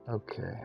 Okay.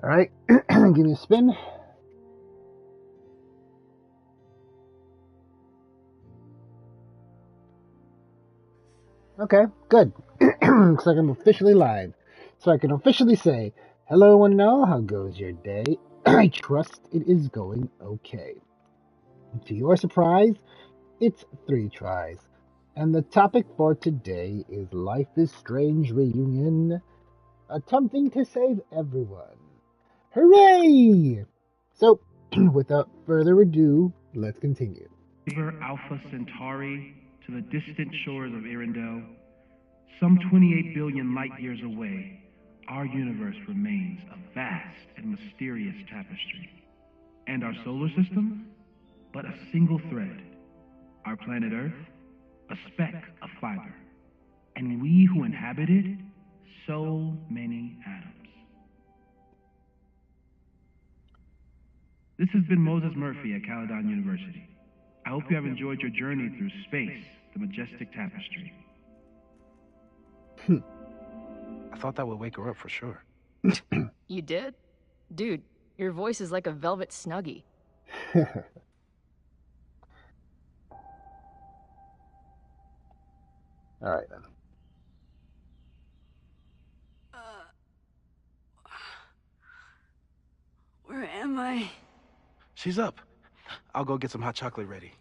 All right, give me a spin. Okay, good. Looks like I'm officially live. So I can officially say, hello one and all, how goes your day? I trust it is going okay. To your surprise, it's 3Tries. And the topic for today is Life is Strange Reunion, attempting to save everyone. Hooray! So, without further ado, let's continue. Alpha Centauri to the distant shores of Arendelle, some 28 billion light years away, our universe remains a vast and mysterious tapestry. And our solar system? But a single thread. Our planet Earth? A speck of fiber. And we who inhabit it? So many atoms. This has been Moses Murphy at Caledon University. I hope you have enjoyed your journey through space, the majestic tapestry. I thought that would wake her up for sure. You did? Dude, your voice is like a velvet snuggie. All right, then. Where am I? She's up. I'll go get some hot chocolate ready.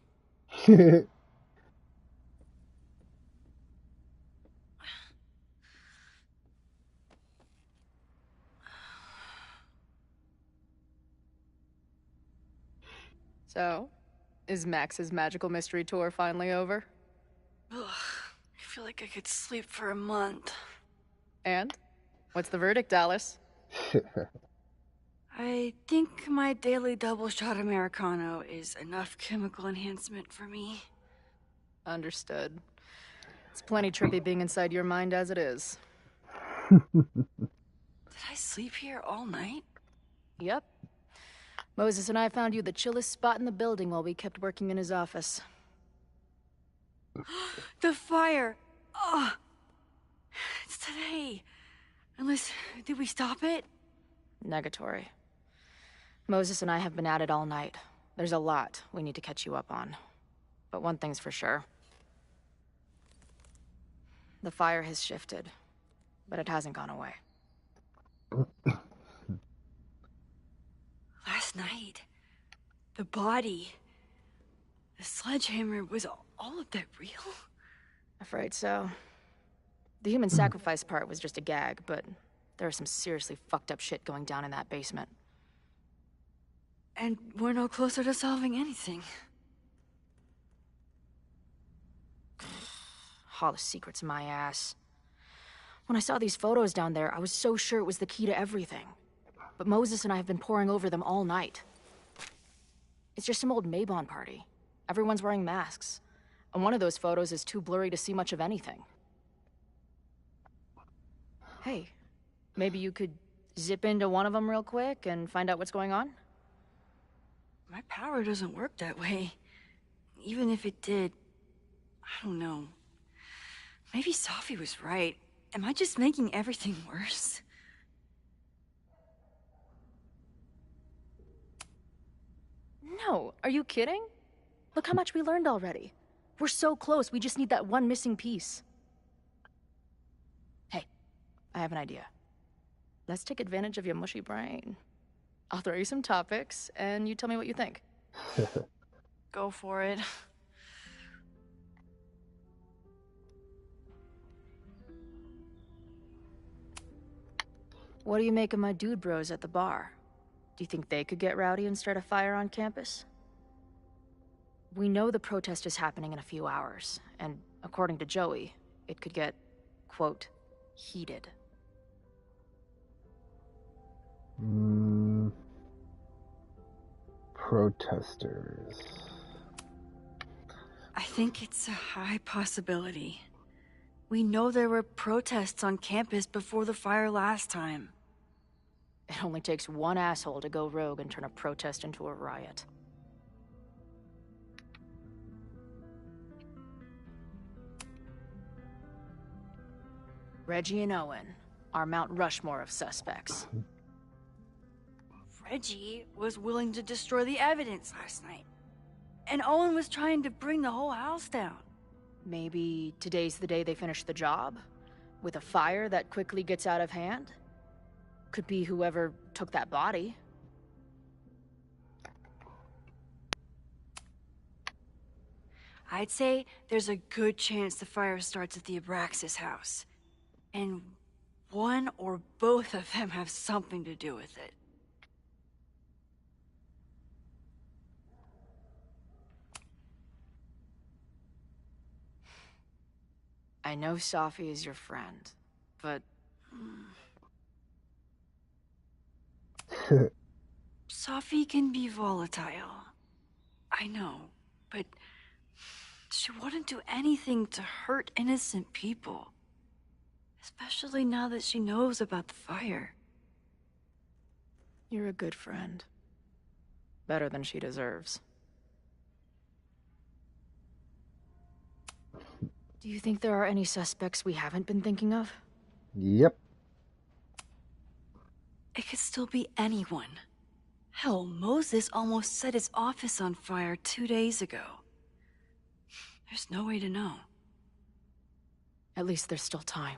So, is Max's magical mystery tour finally over? Ugh, I feel like I could sleep for a month. And? What's the verdict, Alice? I think my daily double shot Americano is enough chemical enhancement for me. Understood. It's plenty trippy being inside your mind as it is. Did I sleep here all night? Yep. Moses and I found you the chillest spot in the building while we kept working in his office. The fire! Oh, it's today. Unless, did we stop it? Negatory. Moses and I have been at it all night. There's a lot we need to catch you up on. But one thing's for sure. The fire has shifted, but it hasn't gone away. Last night, the body, the sledgehammer, was all of that real? Afraid so. The human sacrifice part was just a gag, but there was some seriously fucked up shit going down in that basement. And we're no closer to solving anything. All the secrets in my ass. When I saw these photos down there, I was so sure it was the key to everything. But Moses and I have been poring over them all night. It's just some old Maybon party. Everyone's wearing masks. And one of those photos is too blurry to see much of anything. Hey, maybe you could zip into one of them real quick and find out what's going on? My power doesn't work that way. Even if it did, I don't know. Maybe Sophie was right. Am I just making everything worse? No, are you kidding? Look how much we learned already. We're so close, we just need that one missing piece. Hey, I have an idea. Let's take advantage of your mushy brain. I'll throw you some topics, and you tell me what you think. Go for it. What do you make of my dude bros at the bar? Do you think they could get rowdy and start a fire on campus? We know the protest is happening in a few hours, and according to Joey, it could get, quote, heated. Protesters. I think it's a high possibility. We know there were protests on campus before the fire last time. It only takes one asshole to go rogue and turn a protest into a riot. Reggie and Owen, our Mount Rushmore of suspects. Reggie was willing to destroy the evidence last night. And Owen was trying to bring the whole house down. Maybe today's the day they finish the job? With a fire that quickly gets out of hand? Could be whoever took that body. I'd say there's a good chance the fire starts at the Abraxas house. And one or both of them have something to do with it. I know Safi is your friend, but... Safi can be volatile. I know, but she wouldn't do anything to hurt innocent people. Especially now that she knows about the fire. You're a good friend. Better than she deserves. Do you think there are any suspects we haven't been thinking of? Yep. It could still be anyone. Hell, Moses almost set his office on fire 2 days ago. There's no way to know. At least there's still time.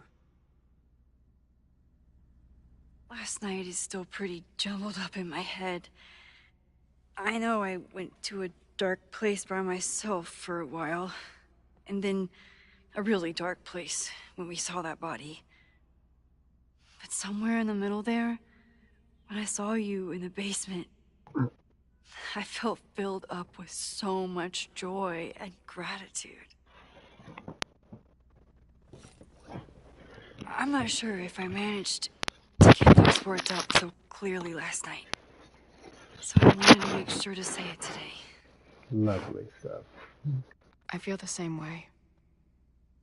Last night is still pretty jumbled up in my head. I know I went to a dark place by myself for a while. And then a really dark place when we saw that body. But somewhere in the middle there, when I saw you in the basement, I felt filled up with so much joy and gratitude. I'm not sure if I managed to get those words out so clearly last night. So I wanted to make sure to say it today. Lovely stuff. I feel the same way.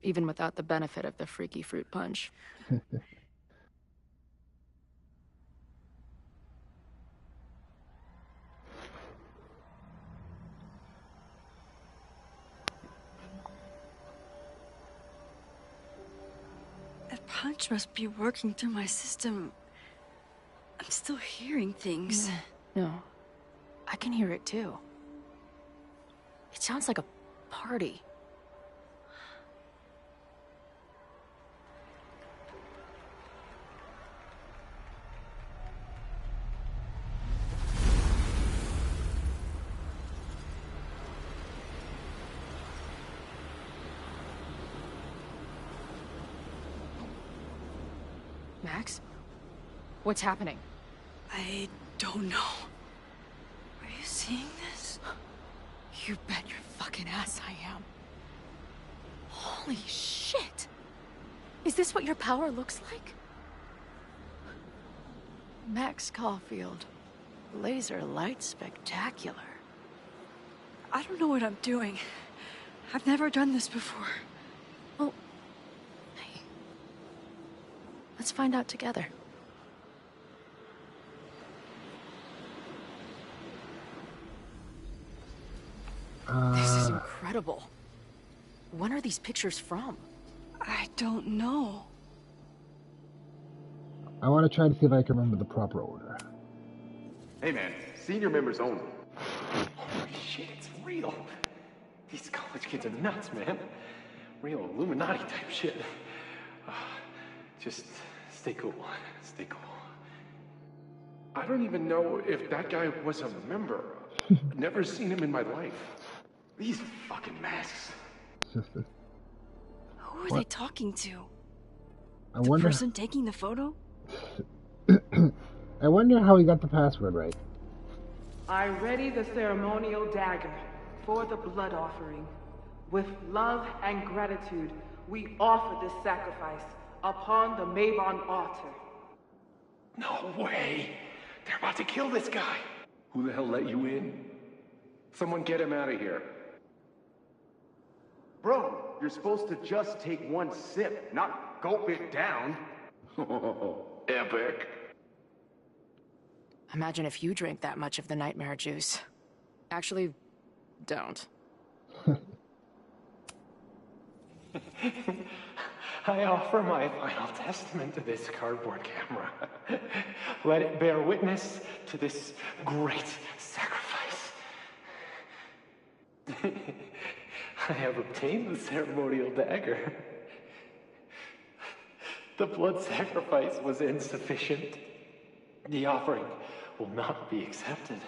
Even without the benefit of the freaky fruit punch. That punch must be working through my system. I'm still hearing things. No, I can hear it too. It sounds like a party. Max? What's happening? I don't know. Are you seeing this? You bet your fucking ass I am. Holy shit! Is this what your power looks like? Max Caulfield. Laser light spectacular. I don't know what I'm doing. I've never done this before. Well, hey. Let's find out together. This is incredible. When are these pictures from? I don't know. I want to try to see if I can remember the proper order. Hey man, senior members only. Holy shit, it's real. These college kids are nuts, man. Real Illuminati type shit. Just stay cool. Stay cool. I don't even know if that guy was a member. Never seen him in my life. These fucking masks. Who are they talking to? I The wonder. person taking the photo? I wonder how he got the password right. I ready the ceremonial dagger for the blood offering. With love and gratitude, we offer this sacrifice upon the Mabon altar. No way! They're about to kill this guy! Who the hell let you in? Someone get him out of here. Bro, you're supposed to just take one sip, not gulp it down. Epic. Imagine if you drank that much of the nightmare juice. Actually, don't. I offer my final testament to this cardboard camera. Let it bear witness to this great sacrifice. I have obtained the ceremonial dagger. The blood sacrifice was insufficient. The offering will not be accepted.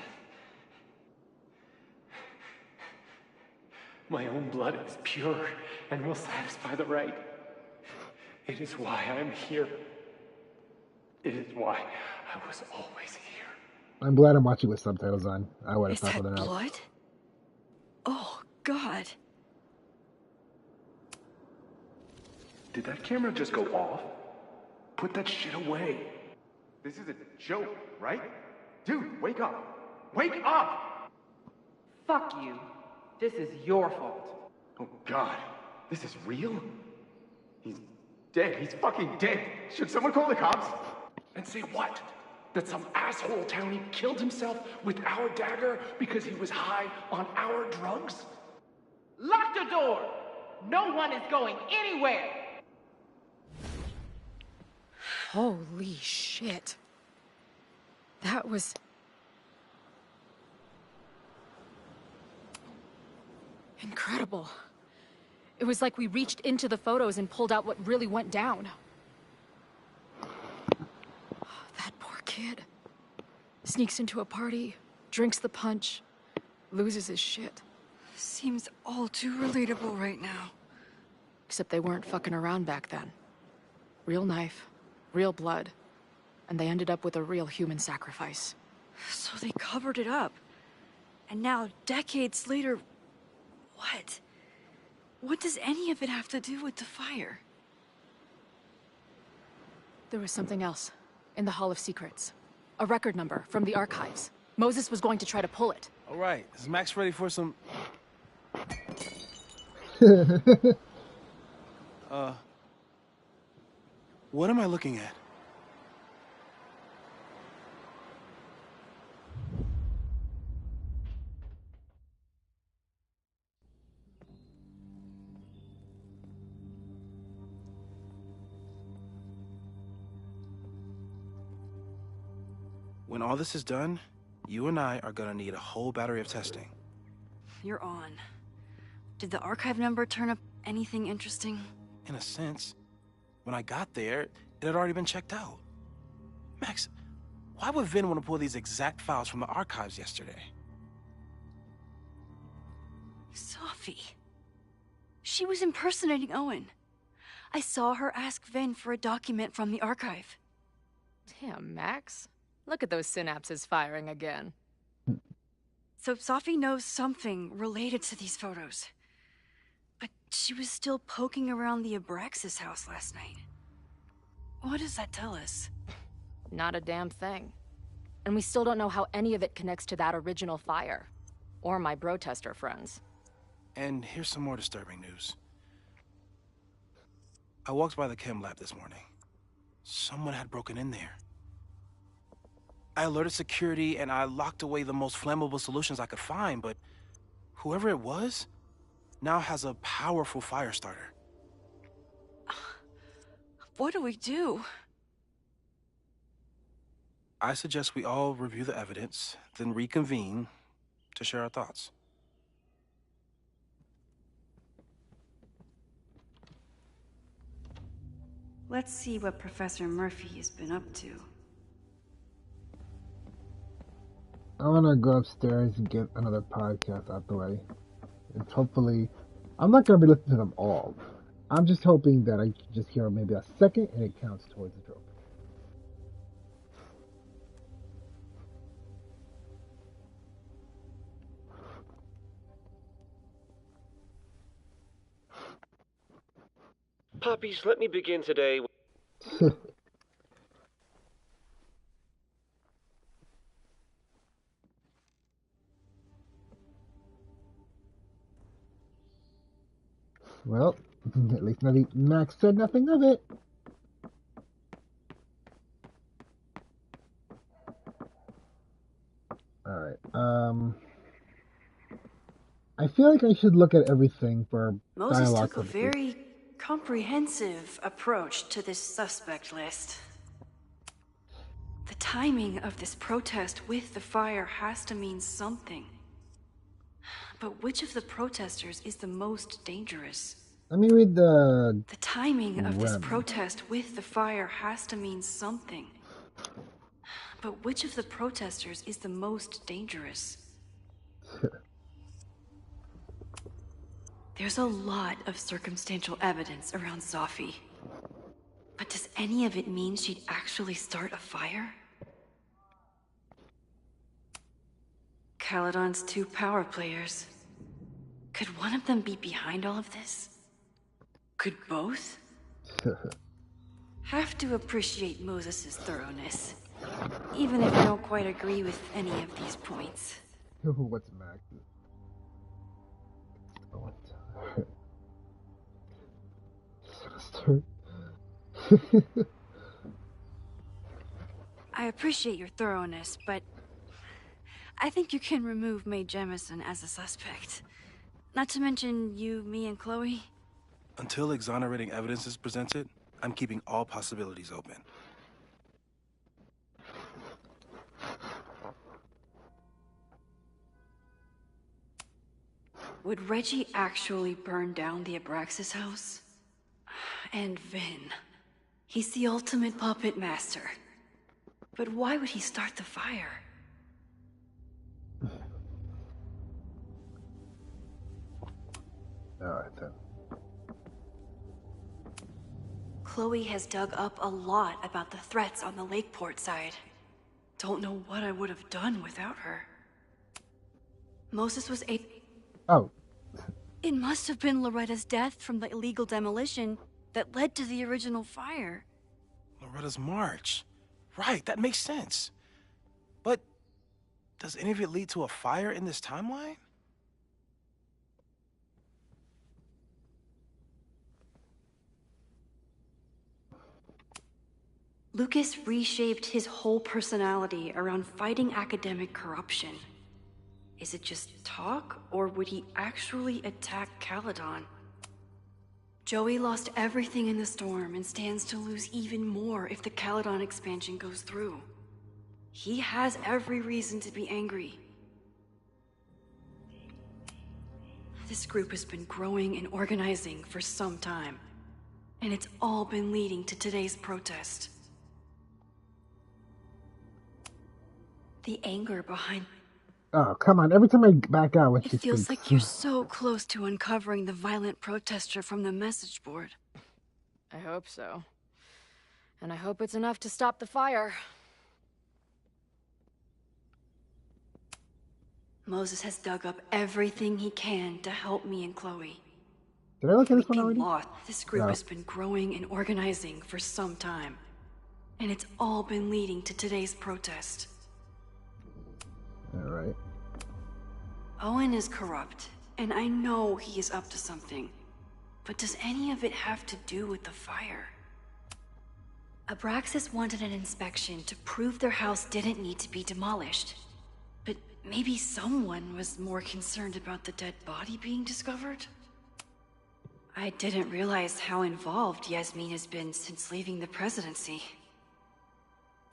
My own blood is pure and will satisfy the rite. It is why I'm here. It is why I was always here. I'm glad I'm watching with subtitles on. I would have Is thought that something else. blood? Oh, God. Did that camera just go off? Put that shit away. This is a joke, right? Dude, wake up! Wake up! Fuck you. This is your fault. Oh God, this is real? He's dead. He's fucking dead. Should someone call the cops? And say what? That some asshole townie killed himself with our dagger because he was high on our drugs? Lock the door! No one is going anywhere! Holy shit. That was... incredible. It was like we reached into the photos and pulled out what really went down. That poor kid. Sneaks into a party, drinks the punch, loses his shit. Seems all too relatable right now. Except they weren't fucking around back then. Real knife, real blood, and they ended up with a real human sacrifice. So they covered it up. And now, decades later, what? What does any of it have to do with the fire? There was something else. In the Hall of Secrets. A record number from the archives. Moses was going to try to pull it. All right, is Max ready for some... What am I looking at? When all this is done, you and I are gonna need a whole battery of testing. You're on. Did the archive number turn up anything interesting? In a sense. When I got there, it had already been checked out. Max, why would Vin want to pull these exact files from the archives yesterday? Sophie. She was impersonating Owen. I saw her ask Vin for a document from the archive. Damn, Max. Look at those synapses firing again. So Sophie knows something related to these photos. But she was still poking around the Abraxas house last night. What does that tell us? Not a damn thing. And we still don't know how any of it connects to that original fire. Or my bro-tester friends. And here's some more disturbing news. I walked by the chem lab this morning. Someone had broken in there. I alerted security and I locked away the most flammable solutions I could find, but whoever it was now has a powerful fire starter. What do we do? I suggest we all review the evidence, then reconvene to share our thoughts. Let's see what Professor Murphy has been up to. I want to go upstairs and get another podcast out the way. And hopefully, I'm not going to be listening to them all. I'm just hoping that I just hear maybe a second and it counts towards the trophy. Poppies, let me begin today. Well, at least Max said nothing of it. Alright, I feel like I should look at everything for Moses dialogue took a purposes. very comprehensive approach to this suspect list. The timing of this protest with the fire has to mean something. But which of the protesters is the most dangerous? Let me read the timing of this Rem. protest with the fire has to mean something. But which of the protesters is the most dangerous? There's a lot of circumstantial evidence around Sophie. But does any of it mean she'd actually start a fire? Caledon's 2 power players. Could one of them be behind all of this? Could both? Have to appreciate Moses' thoroughness, even if I don't quite agree with any of these points. What's Max? Oh, I appreciate your thoroughness, but I think you can remove Mae Jemison as a suspect. Not to mention you, me, and Chloe. Until exonerating evidence is presented, I'm keeping all possibilities open. Would Reggie actually burn down the Abraxas house? And Vin. He's the ultimate puppet master. But why would he start the fire? Alright then. Chloe has dug up a lot about the threats on the Lakeport side. Don't know what I would have done without her. Moses was Oh. It must have been Loretta's death from the illegal demolition that led to the original fire. Loretta's march. Right, that makes sense. But does any of it lead to a fire in this timeline? Lucas reshaped his whole personality around fighting academic corruption. Is it just talk, or would he actually attack Caledon? Joey lost everything in the storm and stands to lose even more if the Caledon expansion goes through. He has every reason to be angry. This group has been growing and organizing for some time, and it's all been leading to today's protest. The anger behind... Oh, come on. Every time I back out when she It feels speaks. like you're so close to uncovering the violent protester from the message board. I hope so. And I hope it's enough to stop the fire. Moses has dug up everything he can to help me and Chloe. Did I look at this one already? This group has been growing and organizing for some time. And it's all been leading to today's protest. Alright. Owen is corrupt, and I know he is up to something. But does any of it have to do with the fire? Abraxas wanted an inspection to prove their house didn't need to be demolished. But maybe someone was more concerned about the dead body being discovered? I didn't realize how involved Yasmin has been since leaving the presidency.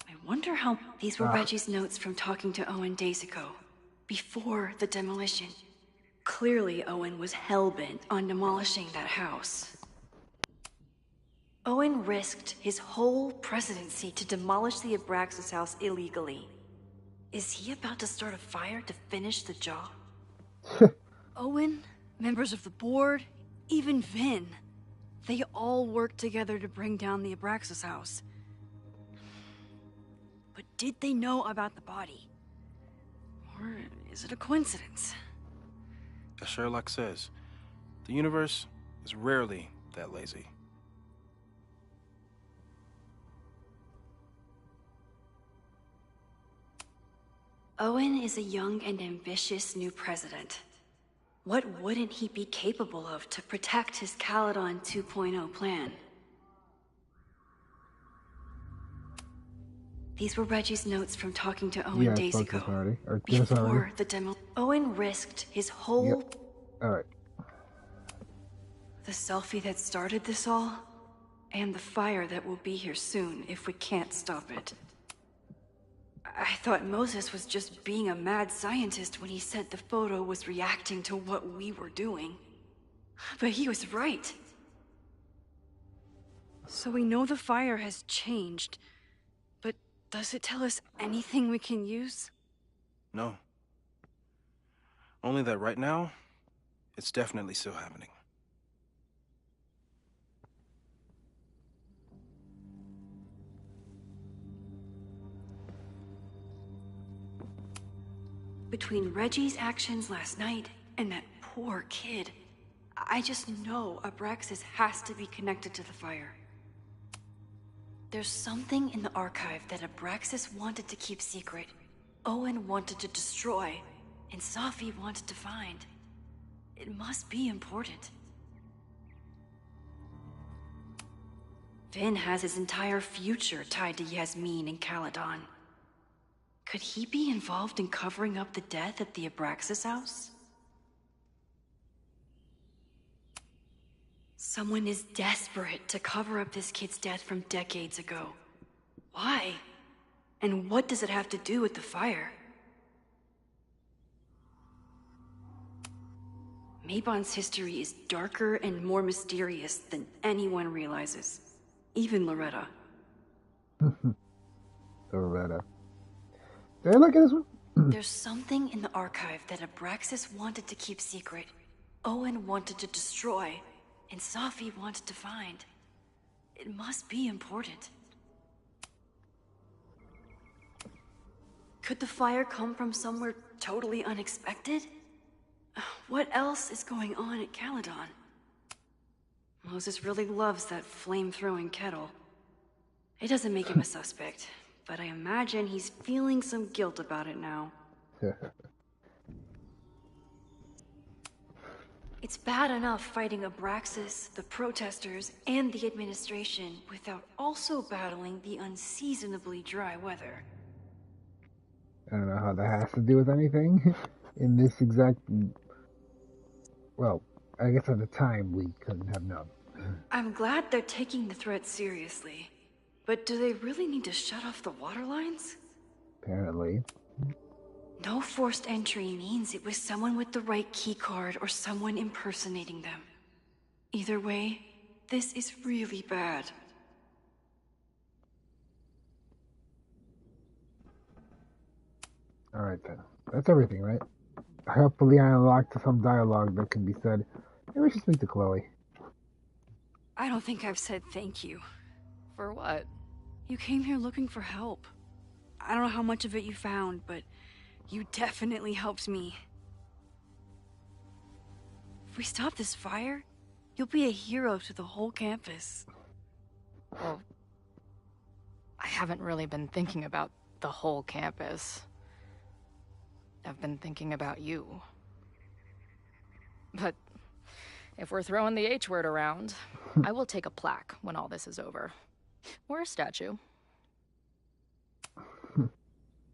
I wonder how... These were Reggie's notes from talking to Owen days ago, before the demolition. Clearly, Owen was hell-bent on demolishing that house. Owen risked his whole presidency to demolish the Abraxas house illegally. Is he about to start a fire to finish the job? Owen, members of the board, even Vin. They all worked together to bring down the Abraxas house. But did they know about the body? Or is it a coincidence? As Sherlock says, the universe is rarely that lazy. Owen is a young and ambitious new president. What wouldn't he be capable of to protect his Caledon 2.0 plan? These were Reggie's notes from talking to Owen days spoke to ago. us already. Or Before the demo. Owen risked his whole... Yep. Alright. The selfie that started this all, and the fire that will be here soon if we can't stop it. I thought Moses was just being a mad scientist when he said the photo was reacting to what we were doing. But he was right. So we know the fire has changed, but does it tell us anything we can use? No. Only that right now, it's definitely still happening. Between Reggie's actions last night and that poor kid, I just know Abraxas has to be connected to the fire. There's something in the archive that Abraxas wanted to keep secret, Owen wanted to destroy, and Safi wanted to find. It must be important. Finn has his entire future tied to Yasmin and Caledon. Could he be involved in covering up the death at the Abraxas house? Someone is desperate to cover up this kid's death from decades ago. Why? And what does it have to do with the fire? Mabon's history is darker and more mysterious than anyone realizes. Even Loretta. Loretta. Did I look at this one? There's something in the archive that Abraxas wanted to keep secret, Owen wanted to destroy, and Safi wanted to find. It must be important. Could the fire come from somewhere totally unexpected? What else is going on at Caledon? Moses really loves that flame-throwing kettle. It doesn't make him a suspect, but I imagine he's feeling some guilt about it now. It's bad enough fighting Abraxas, the protesters, and the administration without also battling the unseasonably dry weather. I don't know how that has to do with anything in this exact... Well, I guess at the time we couldn't have known. I'm glad they're taking the threat seriously. But do they really need to shut off the water lines? Apparently. No forced entry means it was someone with the right keycard or someone impersonating them. Either way, this is really bad. Alright then. That's everything, right? Hopefully I unlocked some dialogue that can be said. Maybe we should speak to Chloe. I don't think I've said thank you. For what? You came here looking for help. I don't know how much of it you found, but you definitely helped me. If we stop this fire, you'll be a hero to the whole campus. Well, I haven't really been thinking about the whole campus. I've been thinking about you. But if we're throwing the H word around, I will take a plaque when all this is over. Or a statue.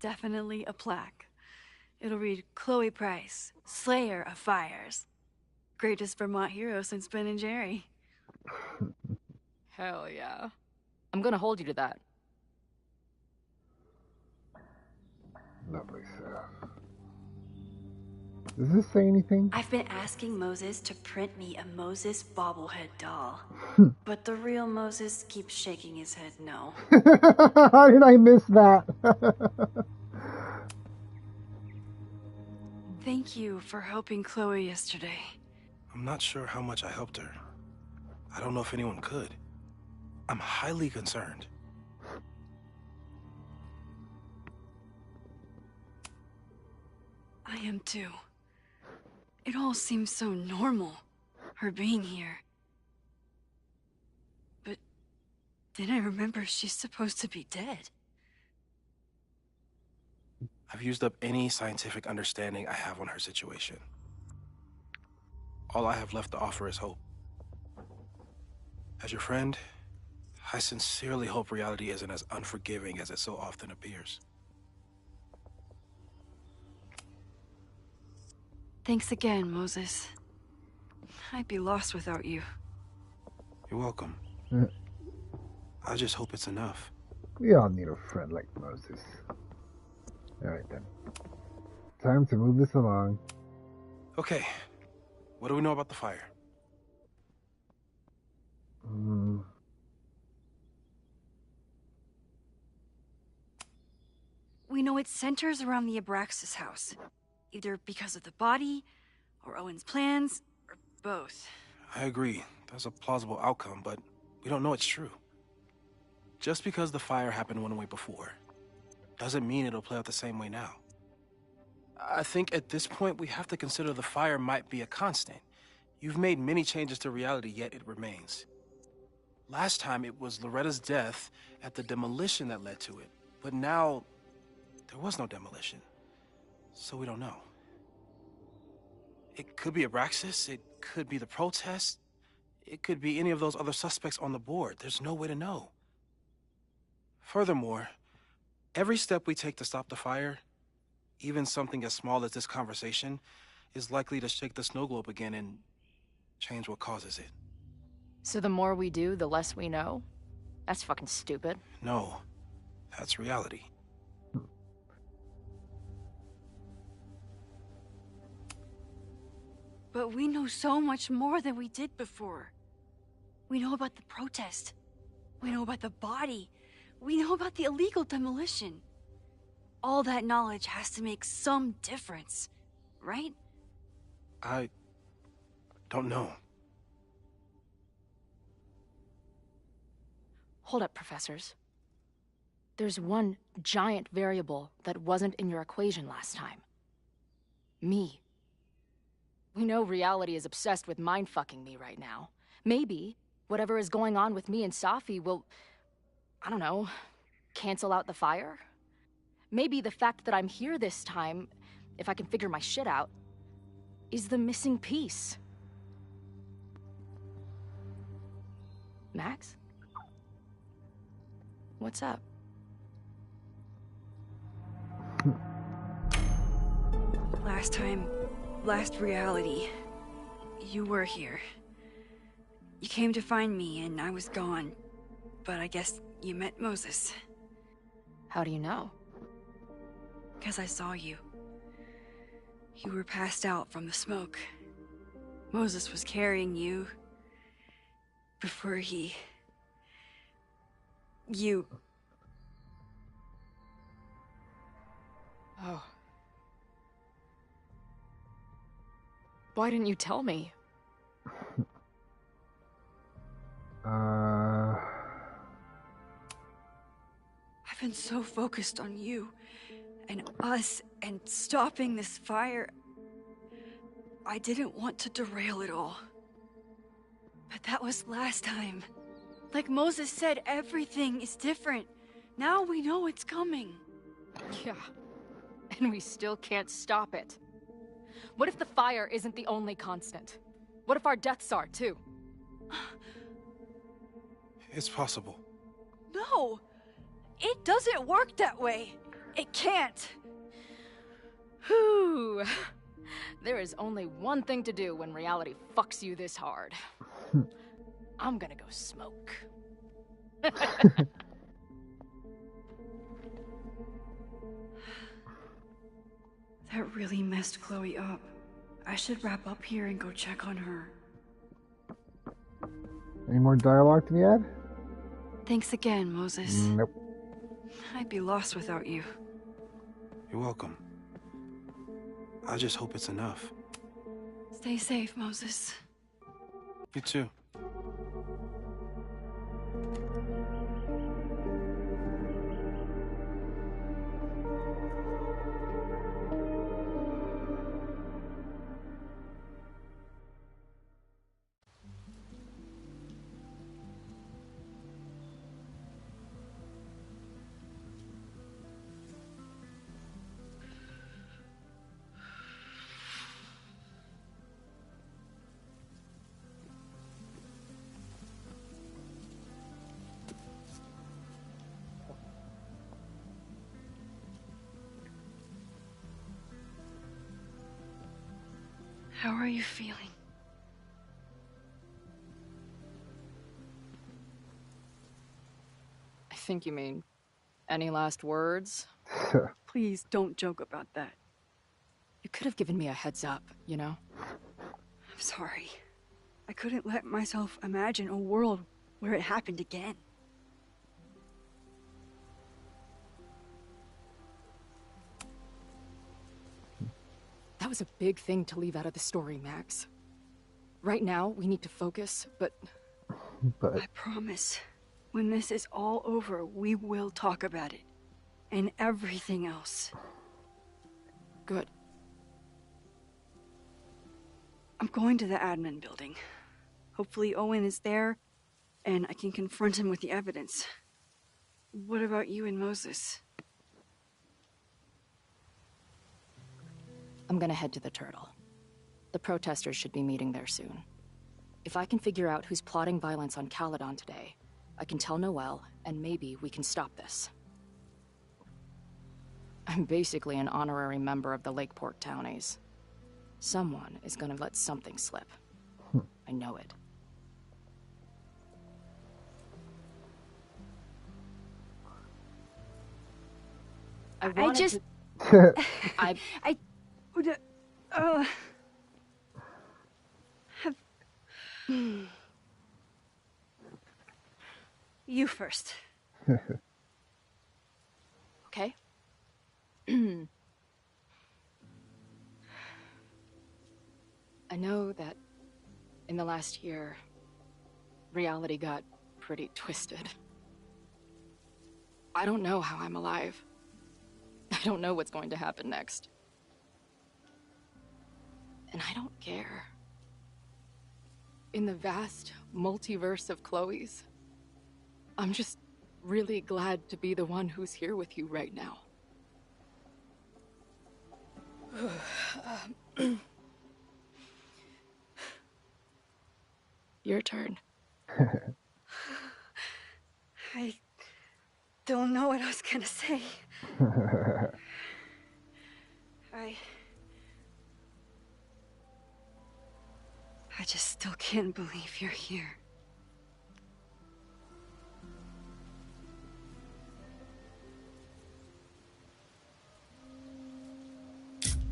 Definitely a plaque. It'll read Chloe Price, Slayer of Fires. Greatest Vermont hero since Ben and Jerry. Hell yeah. I'm gonna hold you to that. Lovely stuff. Does this say anything? I've been asking Moses to print me a Moses bobblehead doll. But the real Moses keeps shaking his head no. How did I miss that? Thank you for helping Chloe yesterday. I'm not sure how much I helped her. I don't know if anyone could. I'm highly concerned. I am too. It all seems so normal, her being here. But then I remember she's supposed to be dead. I've used up any scientific understanding I have on her situation. All I have left to offer is hope. As your friend, I sincerely hope reality isn't as unforgiving as it so often appears. Thanks again, Moses. I'd be lost without you. You're welcome. I just hope it's enough. We all need a friend like Moses. Alright then. Time to move this along. Okay, what do we know about the fire? We know it centers around the Abraxas house. Either because of the body, or Owen's plans, or both. I agree. That's a plausible outcome, but we don't know it's true. Just because the fire happened one way before, doesn't mean it'll play out the same way now. I think at this point we have to consider the fire might be a constant. You've made many changes to reality, yet it remains. Last time it was Loretta's death at the demolition that led to it, but now there was no demolition, so we don't know. It could be Abraxas, it could be the protest, it could be any of those other suspects on the board. There's no way to know. Furthermore, every step we take to stop the fire, even something as small as this conversation, is likely to shake the snow globe again and change what causes it. So the more we do, the less we know? That's fucking stupid. No, that's reality. But we know so much more than we did before. We know about the protest. We know about the body. We know about the illegal demolition. All that knowledge has to make some difference, right? I don't know. Hold up, professors. There's one giant variable that wasn't in your equation last time. Me. We know reality is obsessed with mind-fucking me right now. Maybe whatever is going on with me and Safi will, I don't know, cancel out the fire? Maybe the fact that I'm here this time, if I can figure my shit out, is the missing piece. Max? What's up? Last reality, you were here. You came to find me and I was gone, but I guess you met Moses. How do you know? 'Cause I saw you. You were passed out from the smoke. Moses was carrying you before you... Oh. Why didn't you tell me? I've been so focused on you and us and stopping this fire. I didn't want to derail it all. But that was last time. Like Moses said, everything is different. Now we know it's coming. Yeah. And we still can't stop it. What if the fire isn't the only constant? What if our deaths are, too? It's possible. No! It doesn't work that way. It can't. Whew. There is only one thing to do when reality fucks you this hard. I'm gonna go smoke. That really messed Chloe up. I should wrap up here and go check on her. Any more dialogue to be had? Thanks again, Moses. Nope. I'd be lost without you. You're welcome. I just hope it's enough. Stay safe, Moses. You too. How are you feeling? I think you mean, any last words? Please don't joke about that. You could have given me a heads up, you know? I'm sorry. I couldn't let myself imagine a world where it happened again. That was a big thing to leave out of the story, Max. Right now, we need to focus, but... I promise, when this is all over, we will talk about it. And everything else. Good. I'm going to the admin building. Hopefully Owen is there, and I can confront him with the evidence. What about you and Moses? I'm gonna head to the Turtle. The protesters should be meeting there soon. If I can figure out who's plotting violence on Caledon today, I can tell Noelle, and maybe we can stop this. I'm basically an honorary member of the Lakeport Townies. Someone is gonna let something slip. I know it. I just... I would... have... You first. Okay. I know that in the last year, reality got pretty twisted. I don't know how I'm alive. I don't know what's going to happen next. And I don't care. In the vast multiverse of Chloe's, I'm just really glad to be the one who's here with you right now. Your turn. I don't know what I was gonna say. I just still can't believe you're here.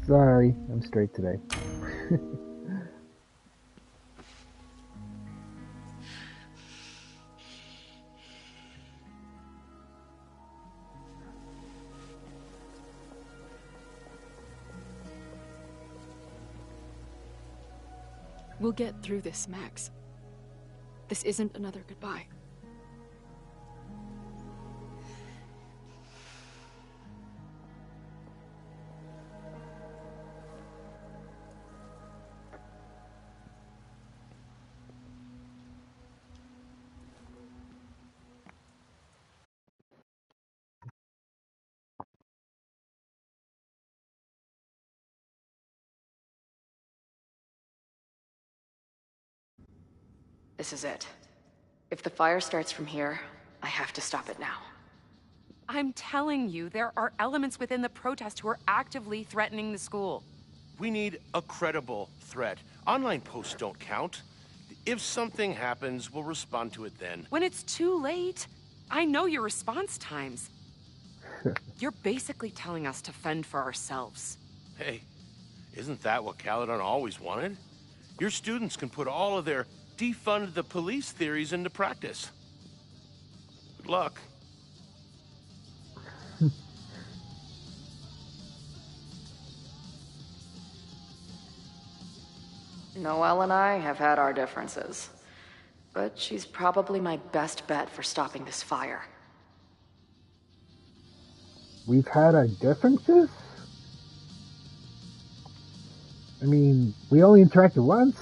Sorry, I'm straight today. We'll get through this, Max. This isn't another goodbye. This is it. If the fire starts from here, I have to stop it now. I'm telling you, there are elements within the protest who are actively threatening the school. We need a credible threat. Online posts don't count. If something happens, we'll respond to it then. When it's too late, I know your response times. You're basically telling us to fend for ourselves. Hey, isn't that what Caledon always wanted? Your students can put all of their defund the police theories into practice. Good luck. Noelle and I have had our differences, but she's probably my best bet for stopping this fire. We've had our differences? I mean, we only interacted once.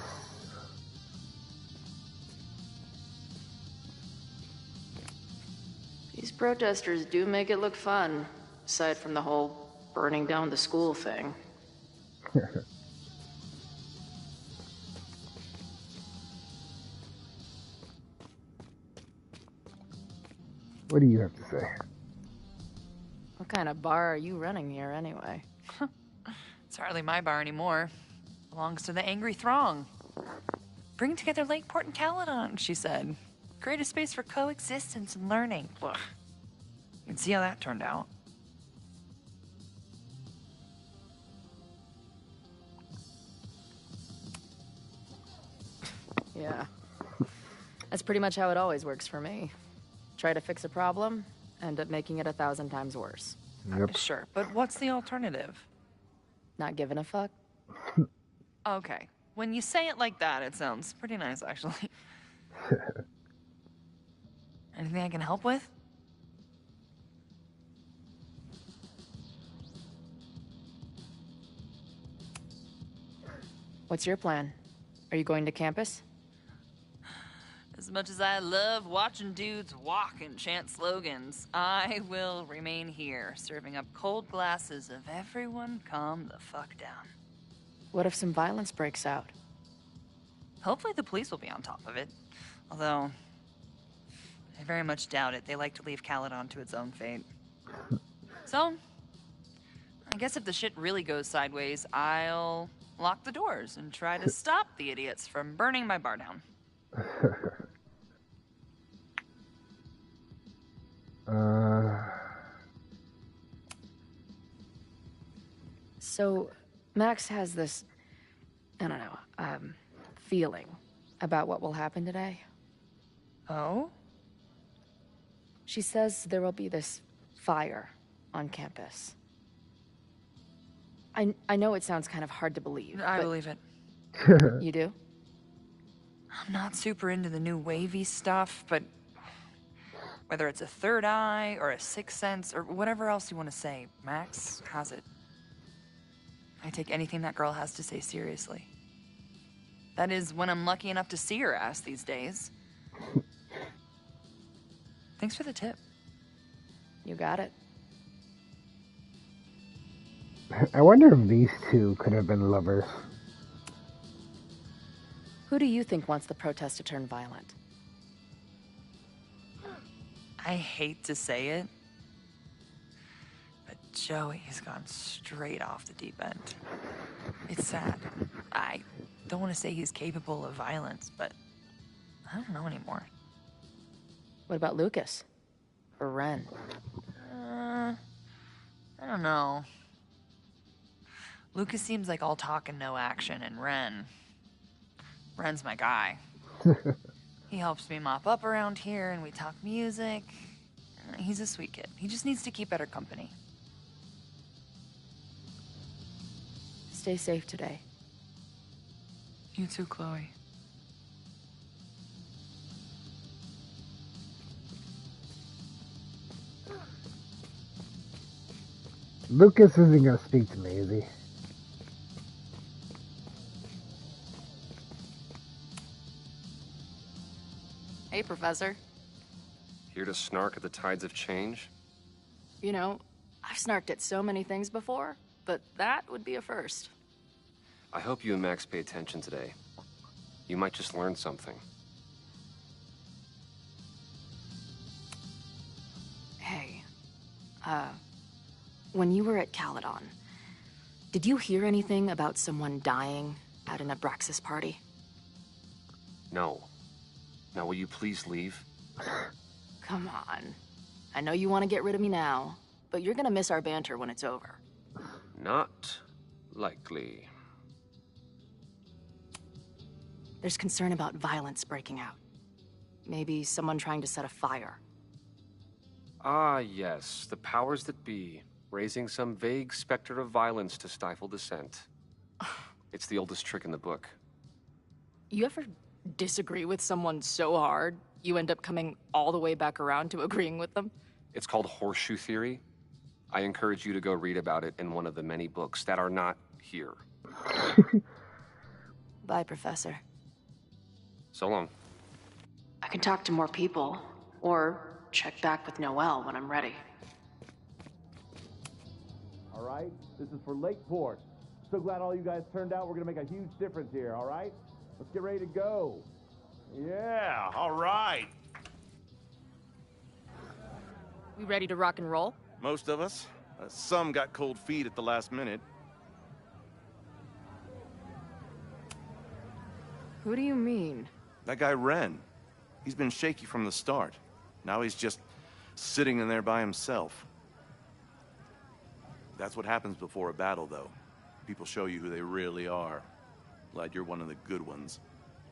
These protesters do make it look fun, aside from the whole burning down the school thing. What do you have to say? What kind of bar are you running here, anyway? It's hardly my bar anymore. A Belongs to the angry throng. Bring together Lakeport and Caledon, she said. Create a space for coexistence and learning. Ugh. You can see how that turned out. Yeah. That's pretty much how it always works for me. Try to fix a problem, end up making it 1,000 times worse. Yep. Sure, but what's the alternative? Not giving a fuck? Okay. When you say it like that, it sounds pretty nice, actually. Anything I can help with? What's your plan? Are you going to campus? As much as I love watching dudes walk and chant slogans, I will remain here, serving up cold glasses of everyone calm the fuck down. What if some violence breaks out? Hopefully the police will be on top of it. Although, I very much doubt it. They like to leave Caledon to its own fate. So, I guess if the shit really goes sideways, I'll lock the doors and try to stop the idiots from burning my bar down. So, Max has this, I don't know, feeling about what will happen today. Oh? She says there will be this fire on campus. I know it sounds kind of hard to believe. I believe it. You do? I'm not super into the new wavy stuff, but whether it's a third eye or a sixth sense or whatever else you want to say, Max has it. I take anything that girl has to say seriously. That is when I'm lucky enough to see her ass these days. Thanks for the tip. You got it. I wonder if these two could have been lovers. Who do you think wants the protest to turn violent? I hate to say it, but Joey's gone straight off the deep end. It's sad. I don't want to say he's capable of violence, but I don't know anymore. What about Lucas? Or Ren? I don't know. Lucas seems like all talk and no action, and Ren's my guy. He helps me mop up around here, and we talk music. He's a sweet kid. He just needs to keep better company. Stay safe today. You too, Chloe. Lucas isn't gonna speak to me, is he? Hey, Professor. Here to snark at the tides of change? You know, I've snarked at so many things before, but that would be a first. I hope you and Max pay attention today. You might just learn something. Hey, when you were at Caledon, did you hear anything about someone dying at an Abraxas party? No. Now, will you please leave? Come on. I know you want to get rid of me now, but you're gonna miss our banter when it's over. Not likely. There's concern about violence breaking out. Maybe someone trying to set a fire. Ah, yes. The powers that be, raising some vague specter of violence to stifle dissent. It's the oldest trick in the book. You ever disagree with someone so hard, you end up coming all the way back around to agreeing with them? It's called horseshoe theory. I encourage you to go read about it in one of the many books that are not here. Bye, Professor. So long. I can talk to more people, or check back with Noelle when I'm ready. All right, this is for Lakeport. So glad all you guys turned out. We're gonna make a huge difference here, all right? Let's get ready to go. Yeah, all right. We ready to rock and roll? Most of us. Some got cold feet at the last minute. Who do you mean? That guy Ren. He's been shaky from the start. Now he's just sitting in there by himself. That's what happens before a battle, though. People show you who they really are. Glad you're one of the good ones.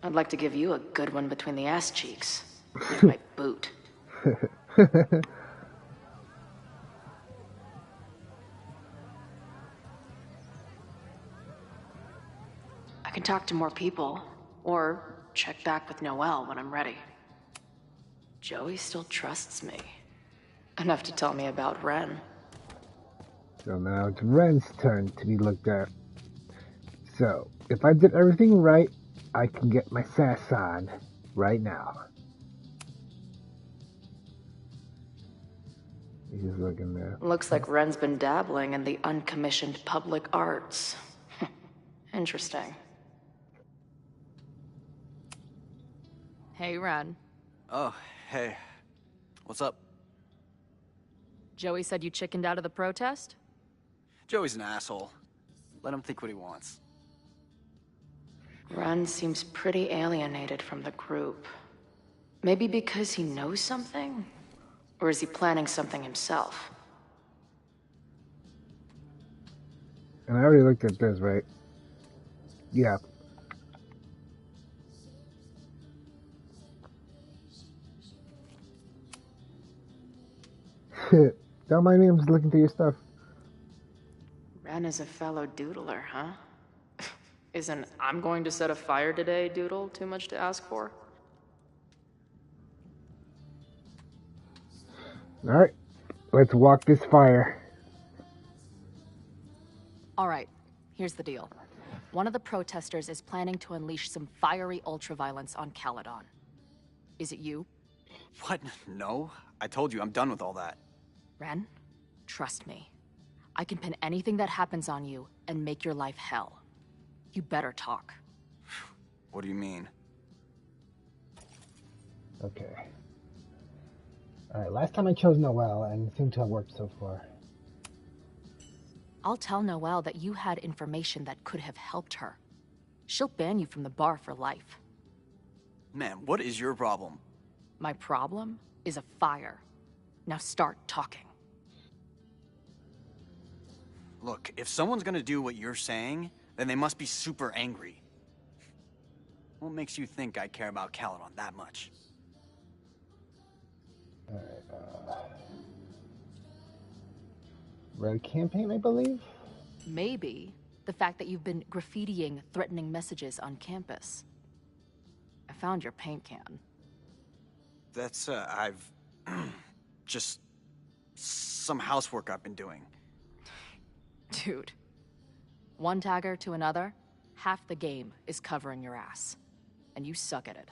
I'd like to give you a good one between the ass cheeks. With my boot. I can talk to more people, or check back with Noelle when I'm ready. Joey still trusts me. Enough to tell me about Ren. So now it's Ren's turn to be looked at. So, if I did everything right, I can get my sass on right now. He's looking there. Looks like Ren's been dabbling in the uncommissioned public arts. Interesting. Hey, Ren. Oh, hey. What's up? Joey said you chickened out of the protest? Joey's an asshole. Let him think what he wants. Ren seems pretty alienated from the group. Maybe because he knows something? Or is he planning something himself? And I already looked at this, right? Yeah. Don't mind me, I'm just looking through your stuff. Ren is a fellow doodler, huh? Isn't "I'm going to set a fire today" doodle too much to ask for? Alright, let's walk this fire. Alright, here's the deal. One of the protesters is planning to unleash some fiery ultraviolence on Caledon. Is it you? What? No. I told you, I'm done with all that. Ren, trust me. I can pin anything that happens on you and make your life hell. You better talk. What do you mean? Okay. Alright, last time I chose Noelle, and it seemed to have worked so far. I'll tell Noelle that you had information that could have helped her. She'll ban you from the bar for life. Man, what is your problem? My problem is a fire. Now start talking. Look, if someone's gonna do what you're saying, then they must be super angry. What makes you think I care about Caledon that much? Alright, Red campaign, I believe? Maybe the fact that you've been graffitiing threatening messages on campus. I found your paint can. That's, I've... just... some housework I've been doing. Dude. One tagger to another, half the game is covering your ass. And you suck at it.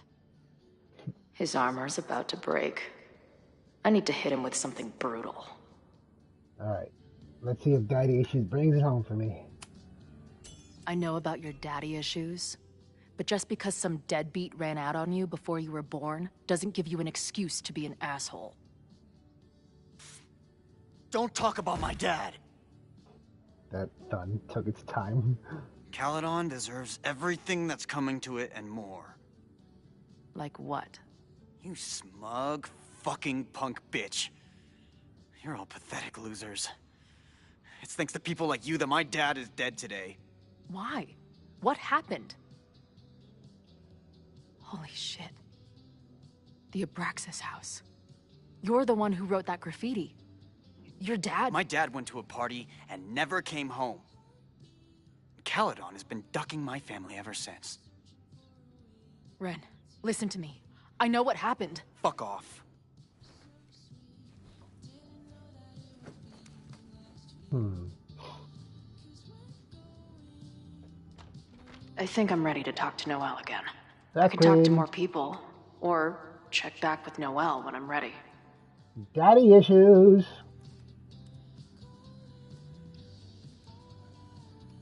His armor's about to break. I need to hit him with something brutal. Alright. Let's see if daddy issues brings it home for me. I know about your daddy issues, but just because some deadbeat ran out on you before you were born doesn't give you an excuse to be an asshole. Don't talk about my dad! That done took its time. Caledon deserves everything that's coming to it and more. Like what? You smug, fucking punk bitch. You're all pathetic losers. It's thanks to people like you that my dad is dead today. Why? What happened? Holy shit. The Abraxas house. You're the one who wrote that graffiti. Your dad... My dad went to a party and never came home. Caledon has been ducking my family ever since. Ren, listen to me. I know what happened. Fuck off. I think I'm ready to talk to Noelle again. That's I can talk to more people, or check back with Noelle when I'm ready. Daddy issues.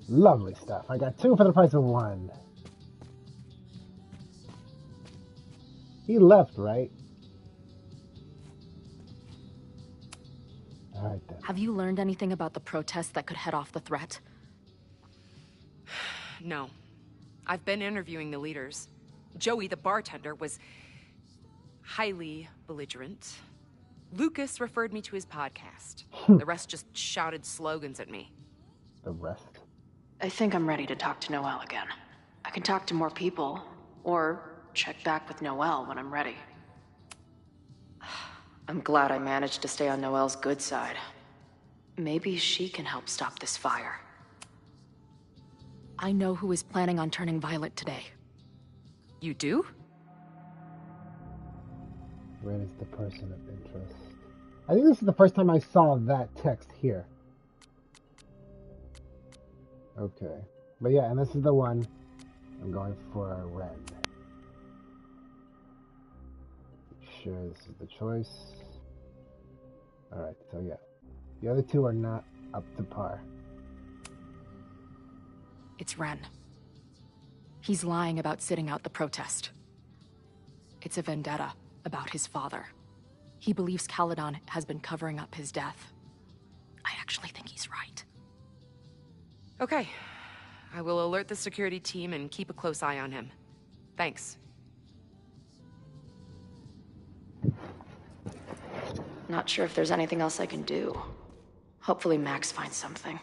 Lovely stuff. I got 2 for the price of 1. He left, right? Alright then. Have you learned anything about the protest that could head off the threat? No. I've been interviewing the leaders. Joey, the bartender, was highly belligerent. Lucas referred me to his podcast. The rest just shouted slogans at me. The rest? I think I'm ready to talk to Noelle again. I can talk to more people, or check back with Noelle when I'm ready. I'm glad I managed to stay on Noelle's good side. Maybe she can help stop this fire. I know who is planning on turning violent today. You do? Red is the person of interest. I think this is the first time I saw that text here. Okay. But yeah, and this is the one I'm going for Ren. Sure, this is the choice. Alright, so yeah. The other two are not up to par. It's Ren. He's lying about sitting out the protest. It's a vendetta about his father. He believes Caledon has been covering up his death. I actually think he's right. Okay. I will alert the security team and keep a close eye on him. Thanks. Not sure if there's anything else I can do. Hopefully Max finds something.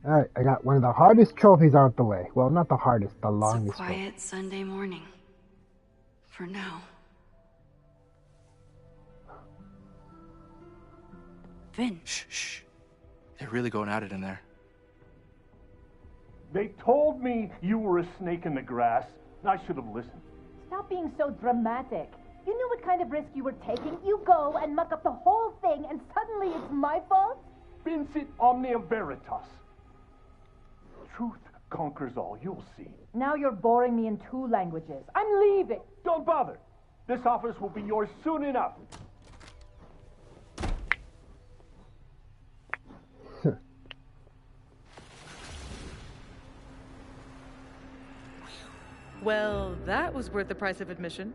Alright, I got one of the hardest trophies out the way. Well, not the hardest, the It's a longest quiet Sunday morning. For now. Vin. Shh. They're really going at it in there. They told me you were a snake in the grass. I should have listened. Stop being so dramatic. You knew what kind of risk you were taking. You go and muck up the whole thing, and suddenly it's my fault? Vincit omnia veritas. Truth conquers all, you'll see. Now you're boring me in 2 languages. I'm leaving. Don't bother. This office will be yours soon enough. Well, that was worth the price of admission.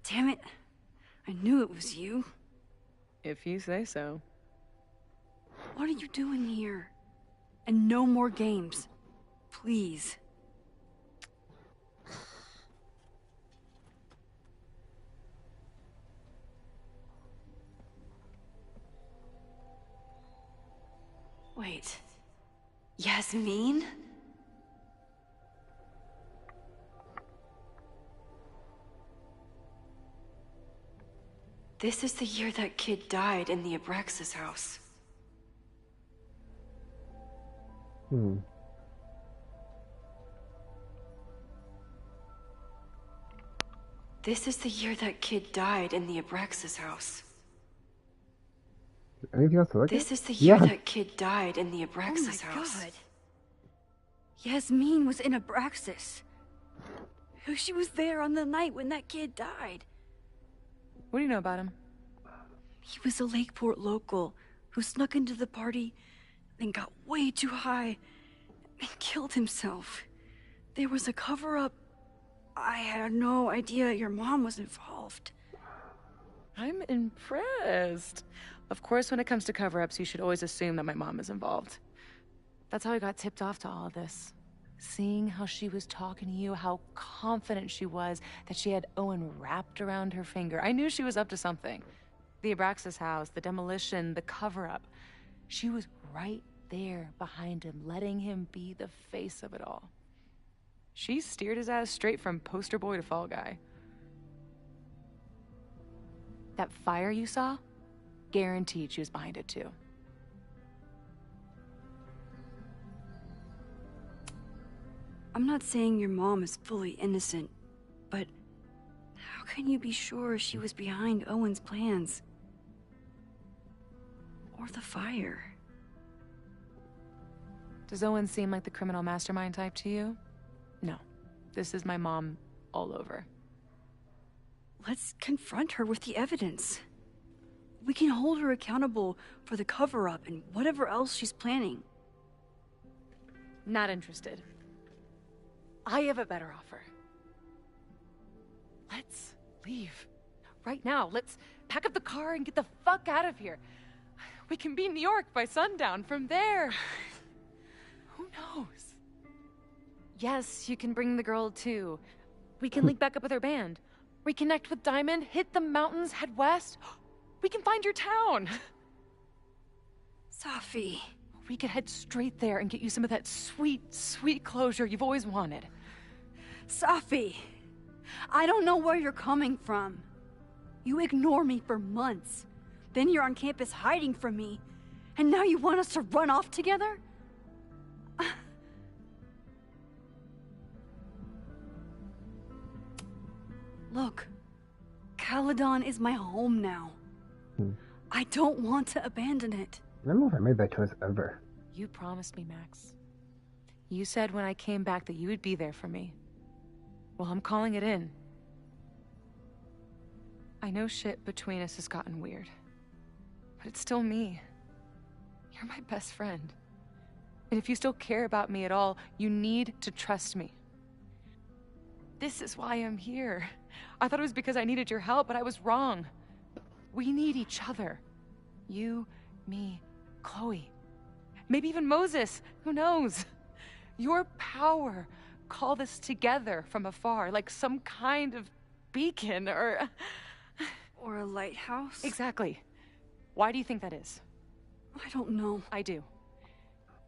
Damn it. I knew it was you. If you say so. What are you doing here? And no more games. Please. Wait. Yasmin? This is the year that kid died in the Abraxas house. This is the year that kid died in the Abraxas house. Anything else to look at? This is the year that kid died in the Abraxas house. Oh my God. Yasmin was in Abraxas. She was there on the night when that kid died. What do you know about him? He was a Lakeport local who snuck into the party and got way too high and killed himself. There was a cover-up. I had no idea your mom was involved. I'm impressed. Of course, when it comes to cover-ups, you should always assume that my mom is involved. That's how I got tipped off to all of this. Seeing how she was talking to you, how confident she was that she had Owen wrapped around her finger. I knew she was up to something. The Abraxas house, the demolition, the cover-up. She was right there behind him, letting him be the face of it all. She steered his ass straight from poster boy to fall guy. That fire you saw? Guaranteed she was behind it too. I'm not saying your mom is fully innocent, but how can you be sure she was behind Owen's plans? Or the fire? Does Owen seem like the criminal mastermind type to you? No. This is my mom all over. Let's confront her with the evidence. We can hold her accountable for the cover-up and whatever else she's planning. Not interested. I have a better offer. Let's leave. Right now. Let's pack up the car and get the fuck out of here. We can be in New York by sundown. From there, who knows? Yes, you can bring the girl too. We can link back up with our band. Reconnect with Diamond, hit the mountains, head west. We can find your town. Safi. We could head straight there and get you some of that sweet, sweet closure you've always wanted. Safi, I don't know where you're coming from. You ignore me for months. Then you're on campus hiding from me. And now you want us to run off together? Look, Caledon is my home now. I don't want to abandon it. I don't know if I made that choice ever. You promised me, Max. You said when I came back that you would be there for me. Well, I'm calling it in. I know shit between us has gotten weird. But it's still me. You're my best friend. And if you still care about me at all, you need to trust me. This is why I'm here. I thought it was because I needed your help, but I was wrong. We need each other. You, me, Chloe. Maybe even Moses. Who knows? Your power called us together from afar, like some kind of beacon or a lighthouse? Exactly. Why do you think that is? I don't know. I do.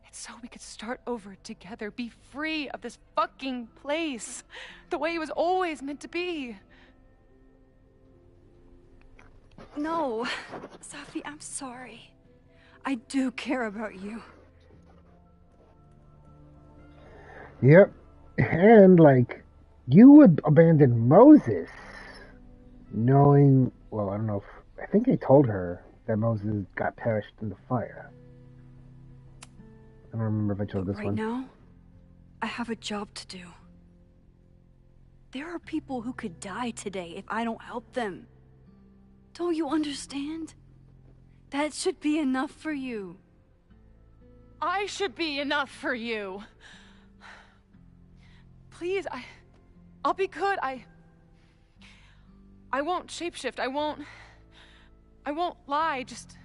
It's so we could start over together, be free of this fucking place, the way it was always meant to be. No, Safi, I'm sorry. I do care about you. Yep. And, like, you would abandon Moses knowing, well, I don't know if, I think I told her that Moses got perished in the fire. I don't remember if I told this right one. Right now, I have a job to do. There are people who could die today if I don't help them. Don't you understand? That should be enough for you. I should be enough for you. Please, I'll be good. I won't shapeshift. I won't lie. Just,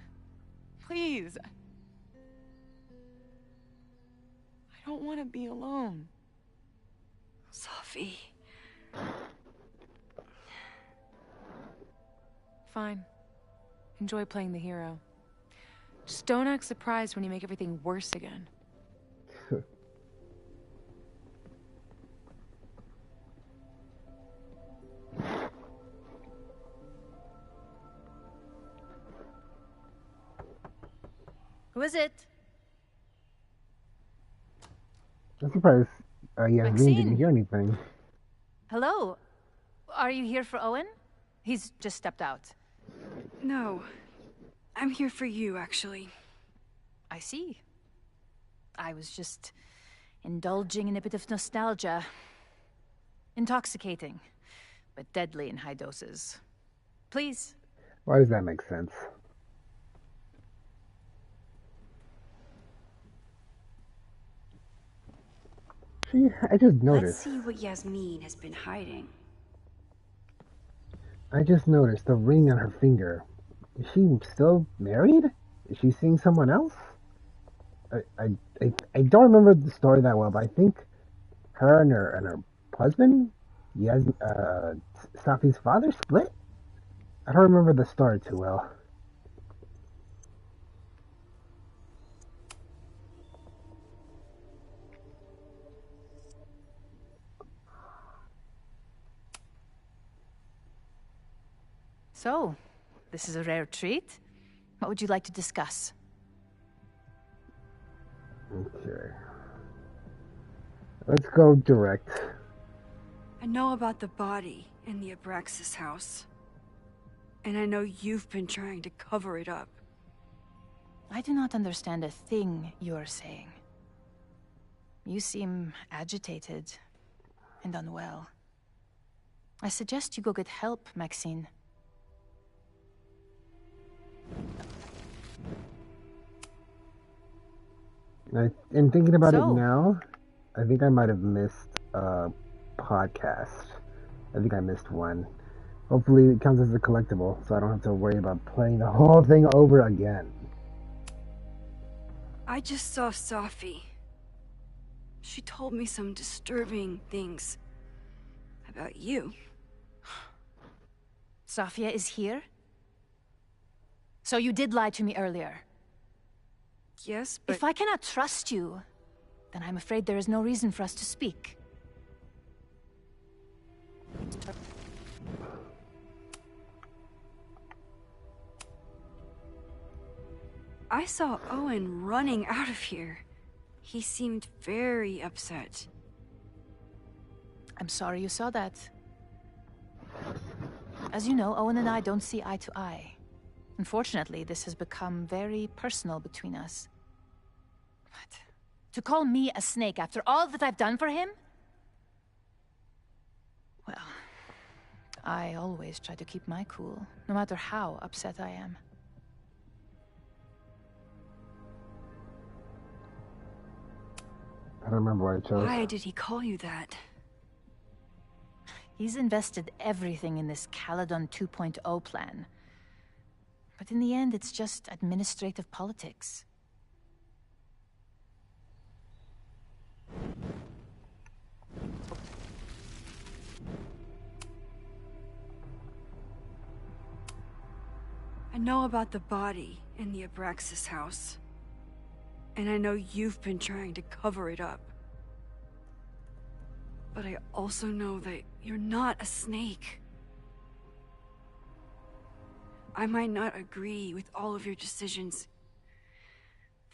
please. I don't want to be alone. Safi. Fine. Enjoy playing the hero. Just don't act surprised when you make everything worse again. Who is it? I'm surprised Yasmin Maxine? didn't hear anything. Hello. Are you here for Owen? He's just stepped out. No. I'm here for you, actually. I see. I was just indulging in a bit of nostalgia. Intoxicating, but deadly in high doses. Please. Why does that make sense? I just noticed. Let's see what Yasmin has been hiding. I just noticed the ring on her finger. Is she still married? Is she seeing someone else? I don't remember the story that well, but I think her and her husband, Safi's father, split. I don't remember the story too well. So, this is a rare treat. What would you like to discuss? Okay. Let's go direct. I know about the body in the Abraxas house. And I know you've been trying to cover it up. I do not understand a thing you're saying. You seem agitated and unwell. I suggest you go get help, Maxine. In thinking about it now, I think I might have missed a podcast. I think I missed one. Hopefully it counts as a collectible, so I don't have to worry about playing the whole thing over again. I just saw Safi. She told me some disturbing things about you. Safia is here? So you did lie to me earlier? Yes, but... If I cannot trust you, then I'm afraid there is no reason for us to speak. I saw Owen running out of here. He seemed very upset. I'm sorry you saw that. As you know, Owen and I don't see eye to eye. Unfortunately, this has become very personal between us. But to call me a snake after all that I've done for him? Well, I always try to keep my cool, no matter how upset I am. I don't remember what I chose. Why did he call you that? He's invested everything in this Caledon 2.0 plan. But in the end, it's just administrative politics. I know about the body in the Abraxas house. And I know you've been trying to cover it up. But I also know that you're not a snake. I might not agree with all of your decisions,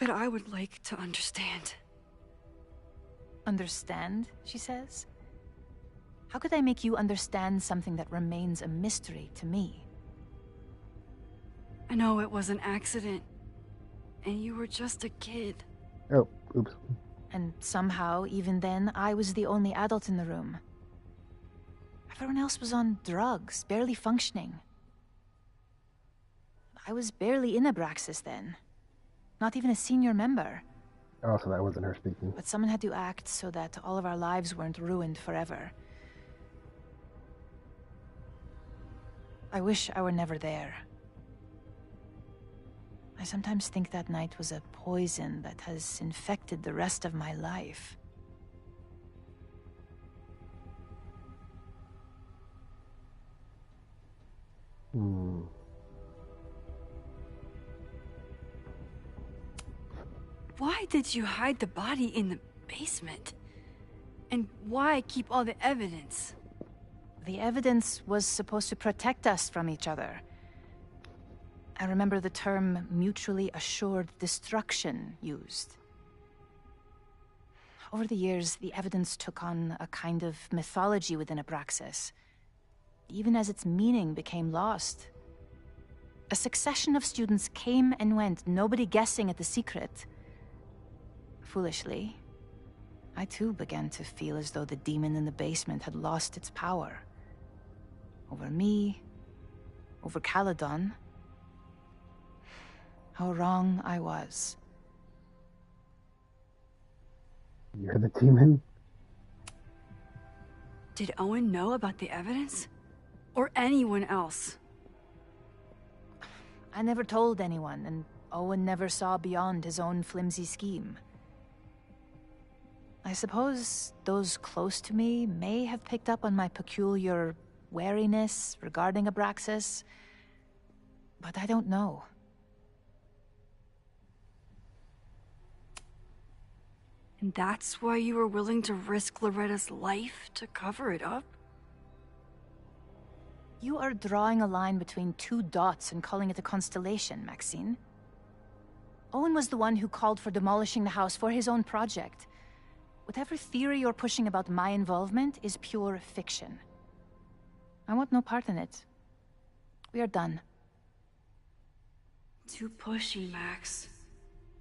but I would like to understand. Understand, she says? How could I make you understand something that remains a mystery to me? I know it was an accident, and you were just a kid. Oh, oops. And somehow, even then, I was the only adult in the room. Everyone else was on drugs, barely functioning. I was barely in Abraxas then. Not even a senior member. Oh, so that wasn't her speaking. But someone had to act so that all of our lives weren't ruined forever. I wish I were never there. I sometimes think that night was a poison that has infected the rest of my life. Why did you hide the body in the basement? And why keep all the evidence? The evidence was supposed to protect us from each other. I remember the term mutually assured destruction used. Over the years, the evidence took on a kind of mythology within Abraxas, even as its meaning became lost. A succession of students came and went, nobody guessing at the secret. Foolishly, I too began to feel as though the demon in the basement had lost its power. Over me, over Caledon. How wrong I was. You're the demon? Did Owen know about the evidence? Or anyone else? I never told anyone, and Owen never saw beyond his own flimsy scheme. I suppose those close to me may have picked up on my peculiar wariness regarding Abraxas, but I don't know. And that's why you were willing to risk Loretta's life to cover it up? You are drawing a line between two dots and calling it a constellation, Maxine. Owen was the one who called for demolishing the house for his own project. Whatever theory you're pushing about my involvement is pure fiction. I want no part in it. We are done. Too pushy, Max.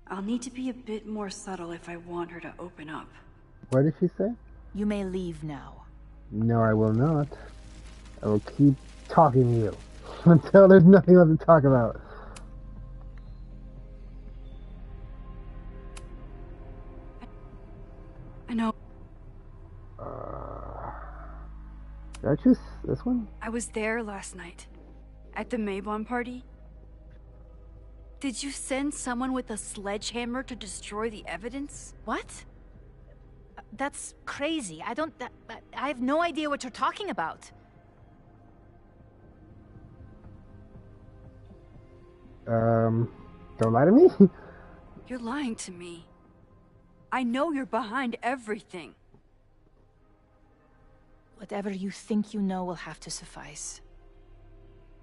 I'll need to be a bit more subtle if I want her to open up. What did she say? You may leave now. No, I will not. I will keep talking to you until there's nothing left to talk about. I know. Did I choose this one? I was there last night. At the Maybon party. Did you send someone with a sledgehammer to destroy the evidence? What? That's crazy. I have no idea what you're talking about. Don't lie to me. You're lying to me. I know you're behind everything. Whatever you think you know will have to suffice.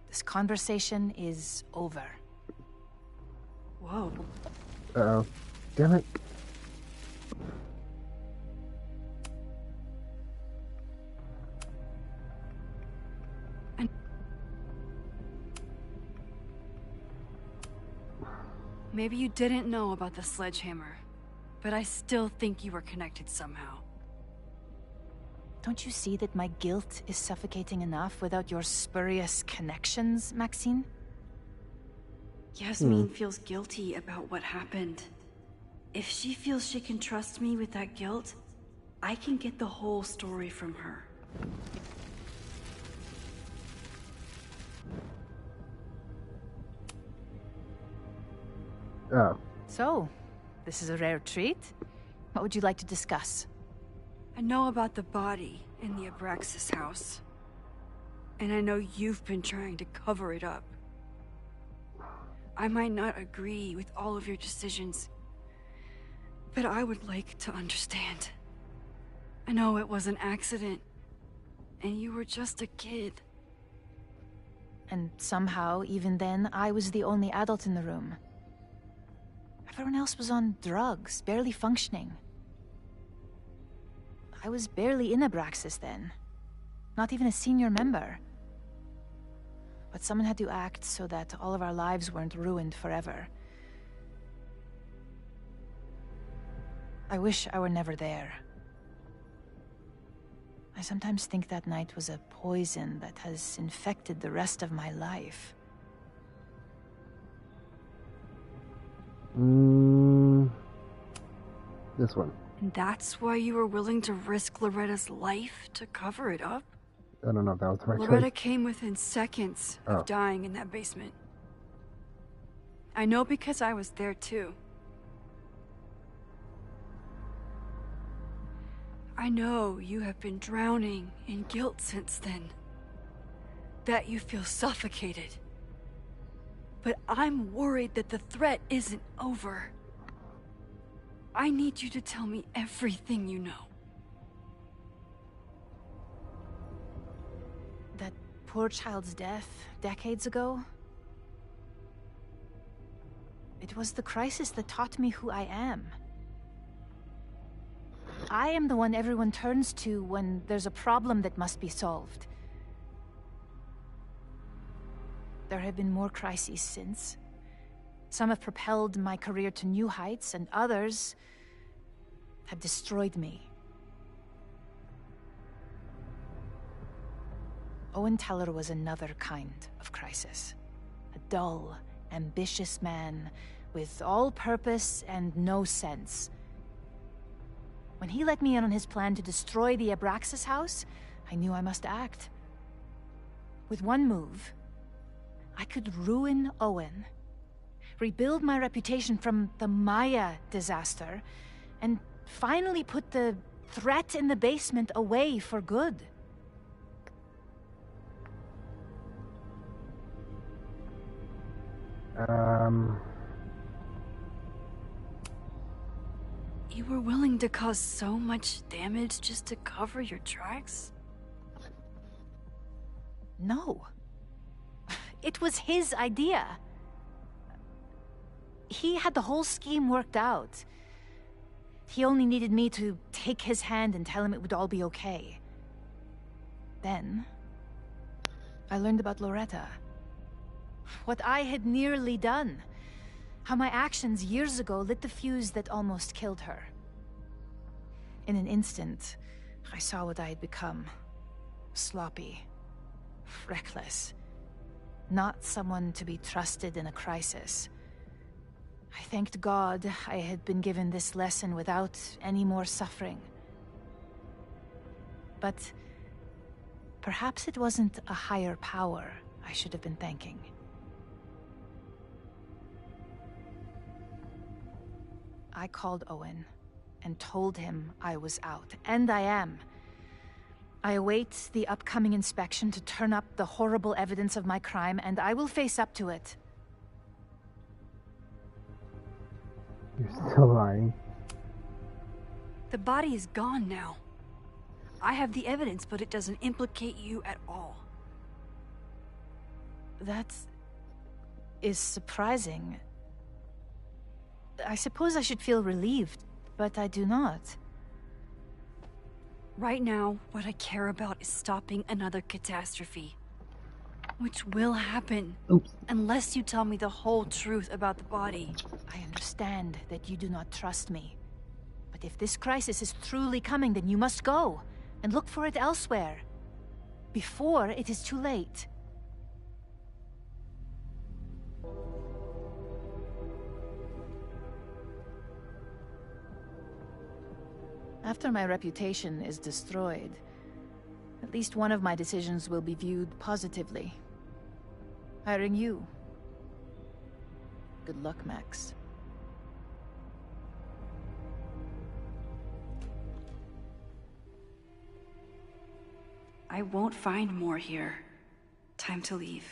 This conversation is over. Whoa. Uh-oh. Damn it. Maybe you didn't know about the sledgehammer, but I still think you were connected somehow. Don't you see that my guilt is suffocating enough without your spurious connections, Maxine? Yasmin feels guilty about what happened. If she feels she can trust me with that guilt, I can get the whole story from her. Oh. So, this is a rare treat. What would you like to discuss? I know about the body in the Abraxas house. And I know you've been trying to cover it up. I might not agree with all of your decisions, but I would like to understand. I know it was an accident, and you were just a kid. And somehow, even then, I was the only adult in the room. Everyone else was on drugs, barely functioning. I was barely in Abraxas then. Not even a senior member. But someone had to act so that all of our lives weren't ruined forever. I wish I were never there. I sometimes think that night was a poison that has infected the rest of my life. This one. And that's why you were willing to risk Loretta's life to cover it up? I don't know if that was the right Loretta choice. came within seconds of dying in that basement. I know because I was there too. I know you have been drowning in guilt since then. That you feel suffocated. But I'm worried that the threat isn't over. I need you to tell me everything you know. That poor child's death decades ago? It was the crisis that taught me who I am. I am the one everyone turns to when there's a problem that must be solved. There have been more crises since. Some have propelled my career to new heights, and others have destroyed me. Owen Teller was another kind of crisis. A dull, ambitious man with all purpose and no sense. When he let me in on his plan to destroy the Abraxas house, I knew I must act. With one move, I could ruin Owen, rebuild my reputation from the Maya disaster, and finally put the threat in the basement away for good. You were willing to cause so much damage just to cover your tracks? No. It was his idea. He had the whole scheme worked out. He only needed me to take his hand and tell him it would all be okay. Then, I learned about Loretta. What I had nearly done. How my actions years ago lit the fuse that almost killed her. In an instant, I saw what I had become. Sloppy. Reckless. Not someone to be trusted in a crisis. I thanked God I had been given this lesson without any more suffering. But perhaps it wasn't a higher power I should have been thanking. I called Owen and told him I was out, and I am. I await the upcoming inspection to turn up the horrible evidence of my crime, and I will face up to it. You're still lying. The body is gone now. I have the evidence, but it doesn't implicate you at all. That is surprising. I suppose I should feel relieved, but I do not. Right now, what I care about is stopping another catastrophe. Which will happen. Oops. Unless you tell me the whole truth about the body. I understand that you do not trust me. But if this crisis is truly coming, then you must go and look for it elsewhere. Before it is too late. After my reputation is destroyed, at least one of my decisions will be viewed positively. Hiring you. Good luck, Max. I won't find more here. Time to leave.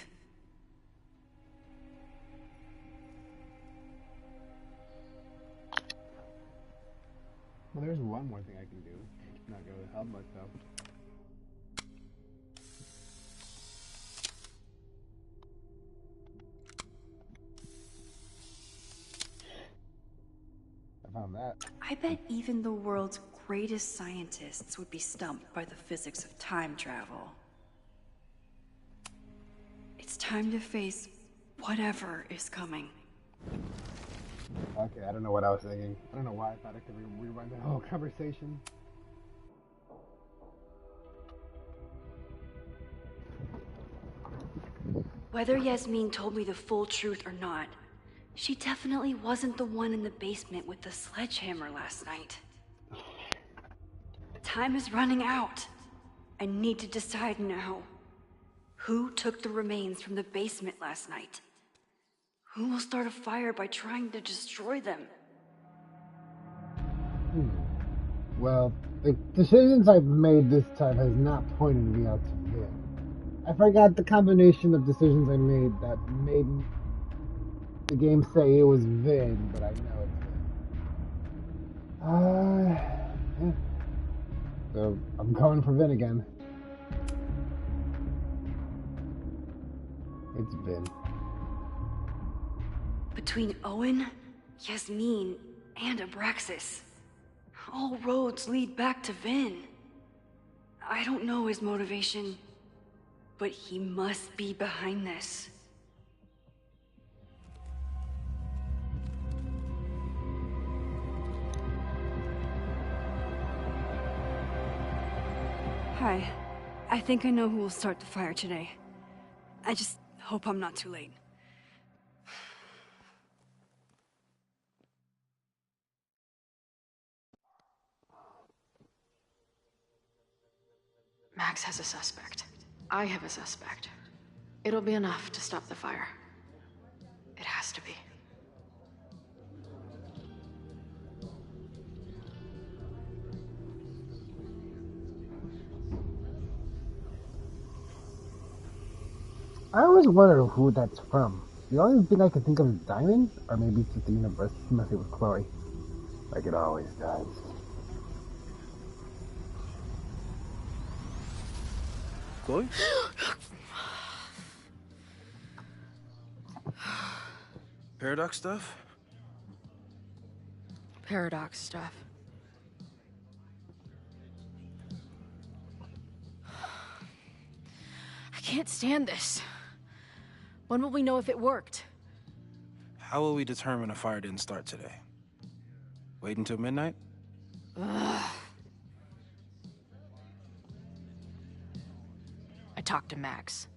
Well, there's one more thing I can do. Not going to help myself. I found that. I bet even the world's greatest scientists would be stumped by the physics of time travel. It's time to face whatever is coming. Okay, I don't know what I was thinking. I don't know why I thought I could rewind the whole conversation. Whether Yasmin told me the full truth or not, she definitely wasn't the one in the basement with the sledgehammer last night. Time is running out. I need to decide now. Who took the remains from the basement last night? Who will start a fire by trying to destroy them? Well, the decisions I've made this time has not pointed me out to Vin. I forgot the combination of decisions I made that made the game say it was Vin, but I know it's Vin. Yeah. So, I'm going for Vin again. It's Vin. Between Owen, Yasmin, and Abraxas, all roads lead back to Vin. I don't know his motivation, but he must be behind this. Hi. I think I know who will start the fire today. I just hope I'm not too late. Max has a suspect. I have a suspect. It'll be enough to stop the fire. It has to be. I always wonder who that's from. The only thing I can think of is Diamond, or maybe it's just the universe messing with Chloe. Like it always does. Chloe? Paradox stuff? Paradox stuff. I can't stand this. When will we know if it worked? How will we determine a fire didn't start today? Wait until midnight? Ugh. I talked to Max.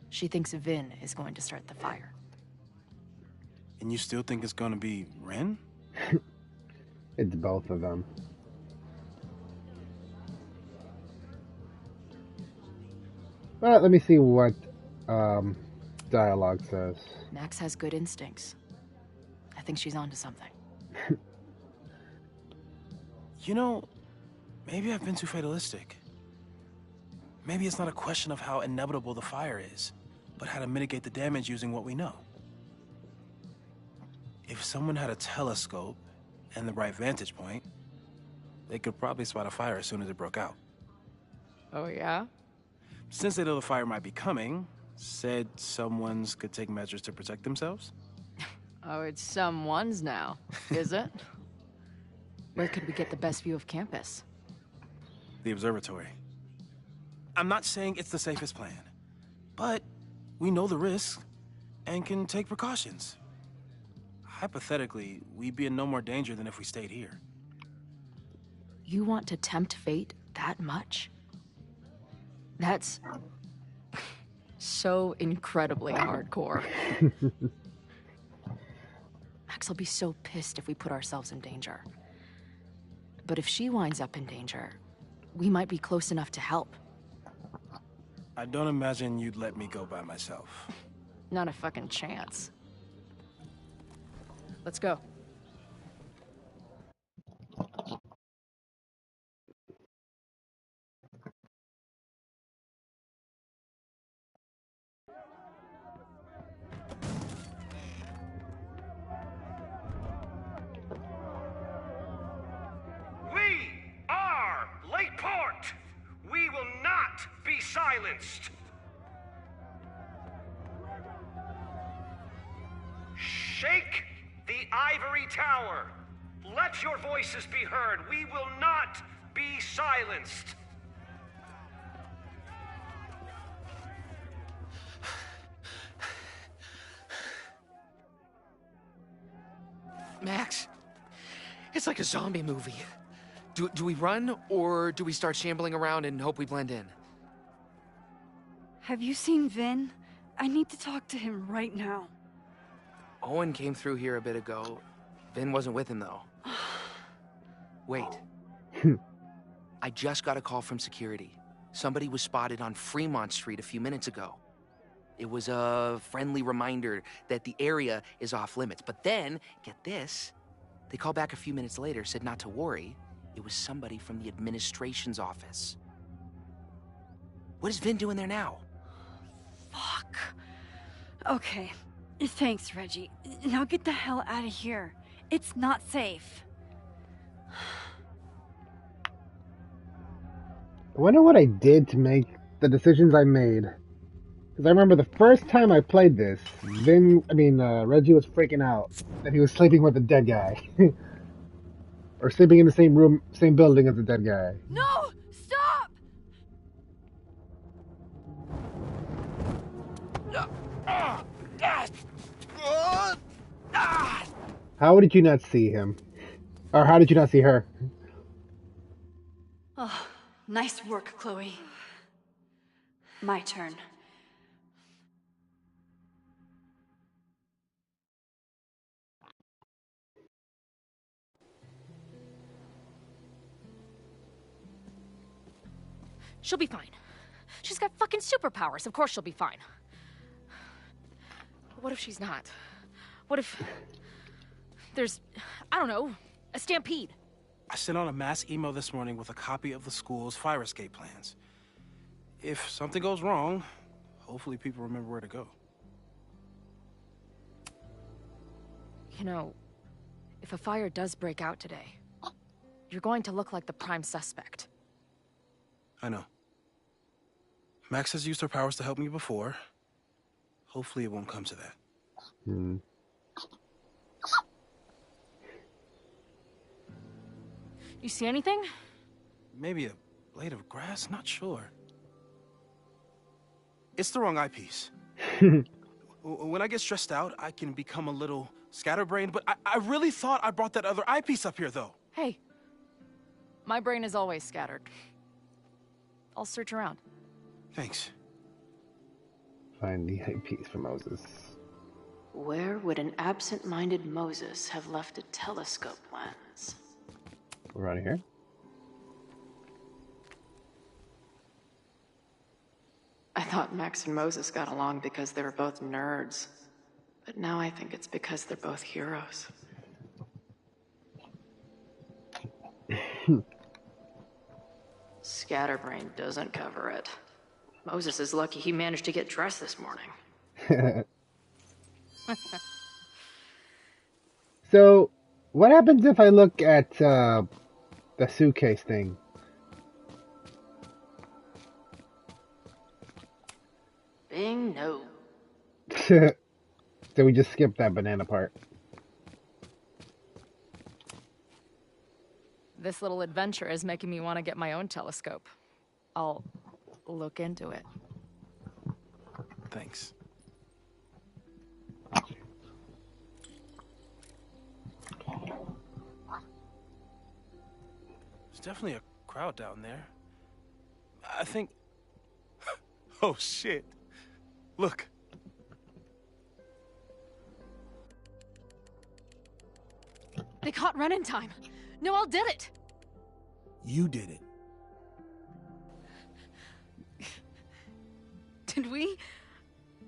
She thinks Vin is going to start the fire. And you still think it's going to be Ren? It's both of them. But let me see what dialogue says. Max has good instincts. I think she's onto something. You know, maybe I've been too fatalistic. Maybe it's not a question of how inevitable the fire is, but how to mitigate the damage using what we know. If someone had a telescope and the right vantage point, they could probably spot a fire as soon as it broke out. Oh, yeah? Since they know the fire might be coming, said someone's could take measures to protect themselves? Oh, it's someone's now, is it? Where could we get the best view of campus? The observatory. I'm not saying it's the safest plan, but we know the risks and can take precautions. Hypothetically, we'd be in no more danger than if we stayed here. You want to tempt fate that much? That's so incredibly hardcore. Max will be so pissed if we put ourselves in danger. But if she winds up in danger, we might be close enough to help. I don't imagine you'd let me go by myself. Not a fucking chance. Let's go. We are Lakeport! We will not be silenced! Shake the ivory tower! Let your voices be heard! We will not be silenced! Max, it's like a zombie movie. Do we run, or do we start shambling around and hope we blend in? Have you seen Vin? I need to talk to him right now. Owen came through here a bit ago. Vin wasn't with him, though. Wait. I just got a call from security. Somebody was spotted on Fremont Street a few minutes ago. It was a friendly reminder that the area is off limits. But then, get this, they called back a few minutes later, said not to worry. It was somebody from the administration's office. What is Vin doing there now? Fuck. Okay. Thanks, Reggie. Now get the hell out of here. It's not safe. I wonder what I did to make the decisions I made. Because I remember the first time I played this, Reggie was freaking out that he was sleeping with a dead guy. Or sleeping in the same room, same building as the dead guy. No! Stop! How did you not see him? Or how did you not see her? Oh, nice work, Chloe. My turn. She'll be fine. She's got fucking superpowers. Of course she'll be fine. What if she's not? What if there's, I don't know, a stampede? I sent out a mass email this morning with a copy of the school's fire escape plans. If something goes wrong, hopefully people remember where to go. You know, if a fire does break out today, you're going to look like the prime suspect. I know. Max has used her powers to help me before. Hopefully it won't come to that. You see anything? Maybe a blade of grass? Not sure. It's the wrong eyepiece. When I get stressed out, I can become a little scatterbrained, but I really thought I brought that other eyepiece up here, though. Hey, my brain is always scattered. I'll search around. Thanks. Find the eyepiece for Moses. Where would an absent-minded Moses have left a telescope lens? We're out of here. I thought Max and Moses got along because they were both nerds. But now I think it's because they're both heroes. Scatterbrain doesn't cover it. Moses is lucky he managed to get dressed this morning. So, what happens if I look at the suitcase thing? Bing, no. So we just skip that banana part. This little adventure is making me want to get my own telescope. I'll look into it. Thanks. There's definitely a crowd down there. I think... Oh, shit. Look. They caught Ren in time. Noel did it. You did it. Did we?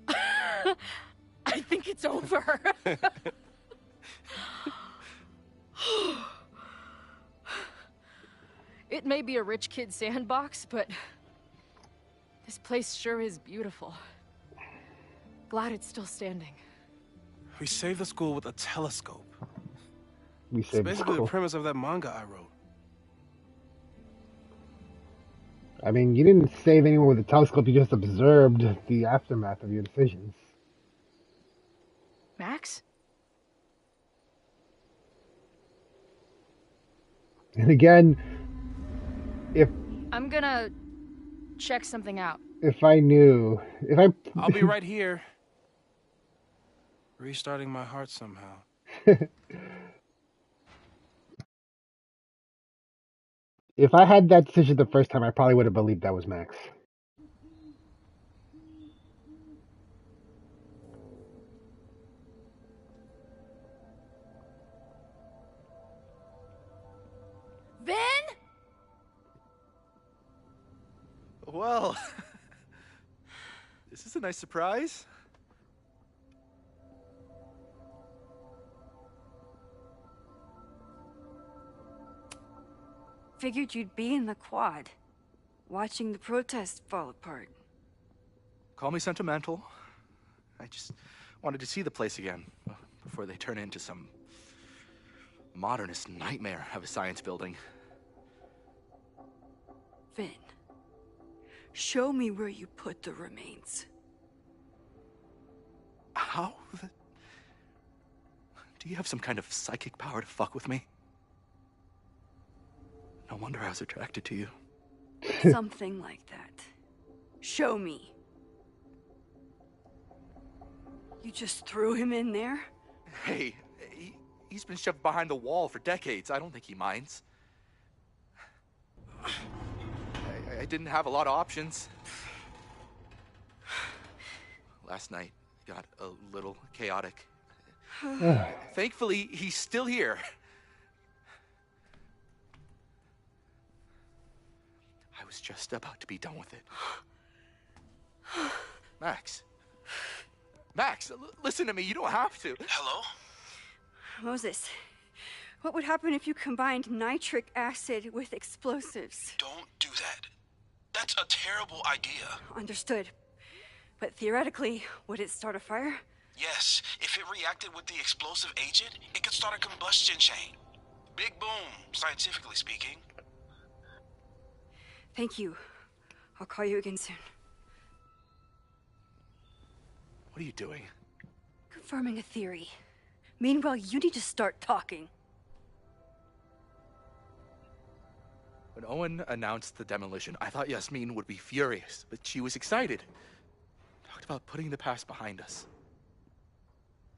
I think it's over. It may be a rich kid's sandbox, but this place sure is beautiful. Glad it's still standing. We saved the school with a telescope. We It's saved the basically the school. premise of that manga I wrote. I mean, you didn't save anyone with a telescope, you just observed the aftermath of your decisions. Max? And again, if I'm gonna check something out. I knew, I'll be right here. Restarting my heart somehow. If I had that decision the first time, I probably would have believed that was Max. Vin? Well, this is a nice surprise. Figured you'd be in the quad, watching the protests fall apart. Call me sentimental. I just wanted to see the place again before they turn into some modernist nightmare of a science building. Vin, show me where you put the remains. How? Do you have some kind of psychic power to fuck with me? No wonder I was attracted to you. Something like that. Show me. You just threw him in there? Hey, he's been shoved behind the wall for decades. I don't think he minds. I didn't have a lot of options. Last night got a little chaotic. Thankfully, he's still here. I was just about to be done with it. Max. Max, listen to me. You don't have to. Hello? Moses, what would happen if you combined nitric acid with explosives? Don't do that. That's a terrible idea. Understood. But theoretically, would it start a fire? Yes, if it reacted with the explosive agent, it could start a combustion chain. Big boom, scientifically speaking. Thank you. I'll call you again soon. What are you doing? Confirming a theory. Meanwhile, you need to start talking. When Owen announced the demolition, I thought Yasmin would be furious, but she was excited. Talked about putting the past behind us.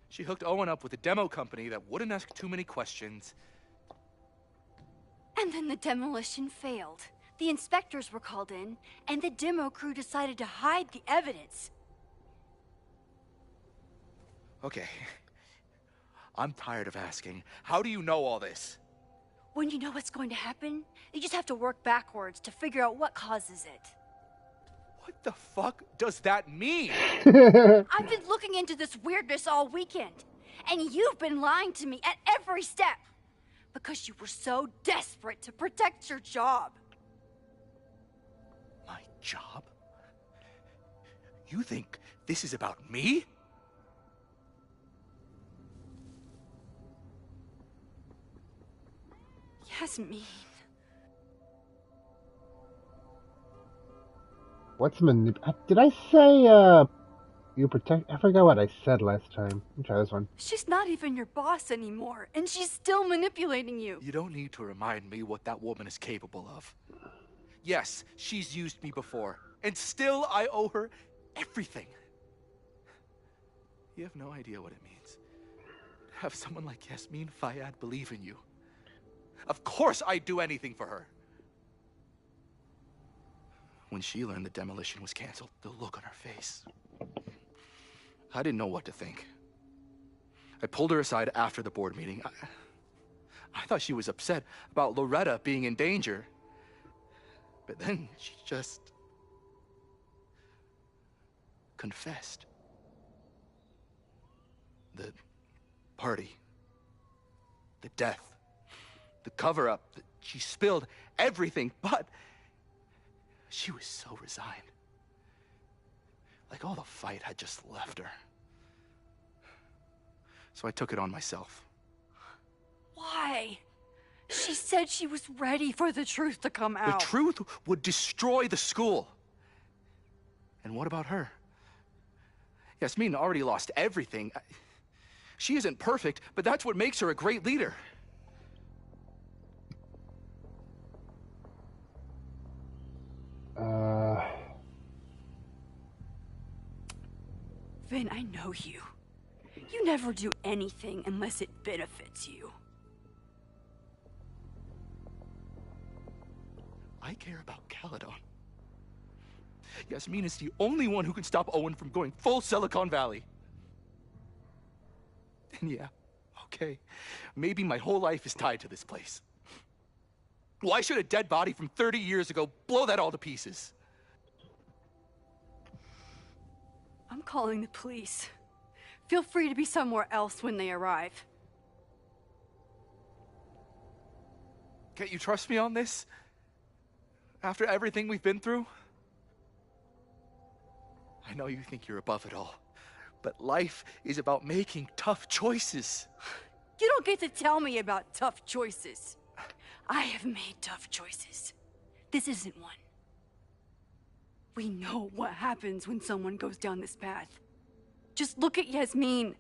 She hooked Owen up with a demo company that wouldn't ask too many questions. And then the demolition failed. The inspectors were called in, and the demo crew decided to hide the evidence. Okay. I'm tired of asking. How do you know all this? When you know what's going to happen, you just have to work backwards to figure out what causes it. What the fuck does that mean? I've been looking into this weirdness all weekend, and you've been lying to me at every step. because you were so desperate to protect your job. My job? You think this is about me? Yasmin. What's did I say, you protect? I forgot what I said last time. Let me try this one. She's not even your boss anymore, and she's still manipulating you. You don't need to remind me what that woman is capable of. Yes, she's used me before, and still I owe her everything. You have no idea what it means to have someone like Yasmin Fayyad believe in you. Of course I'd do anything for her. When she learned the demolition was canceled, the look on her face. I didn't know what to think. I pulled her aside after the board meeting. I thought she was upset about Loretta being in danger. But then she just confessed. The party, the death, the cover-up, she spilled everything, but she was so resigned. Like all the fight had just left her. So I took it on myself. Why? She said she was ready for the truth to come out. The truth would destroy the school. And what about her? Yasmin already lost everything. She isn't perfect, but that's what makes her a great leader. Vin, I know you. You never do anything unless it benefits you. I care about Caledon. Yasmin is the only one who can stop Owen from going full Silicon Valley. And yeah, okay, maybe my whole life is tied to this place. Why should a dead body from 30 years ago blow that all to pieces? I'm calling the police. Feel free to be somewhere else when they arrive. Can't you trust me on this? After everything we've been through? I know you think you're above it all, but life is about making tough choices. You don't get to tell me about tough choices. I have made tough choices. This isn't one. We know what happens when someone goes down this path. Just look at Yasmin.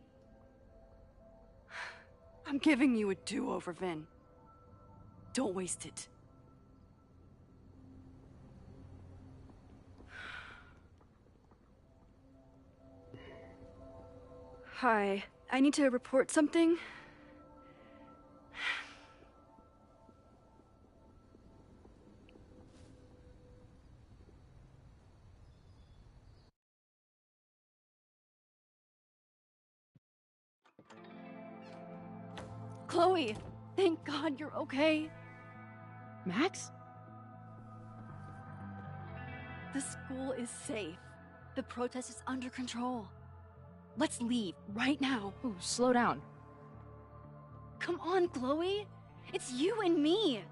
I'm giving you a do-over, Vin. Don't waste it. Hi, I need to report something. Chloe, thank God you're okay. Max? The school is safe. The protest is under control. Let's leave right now. Ooh, slow down. Come on, Chloe. It's you and me.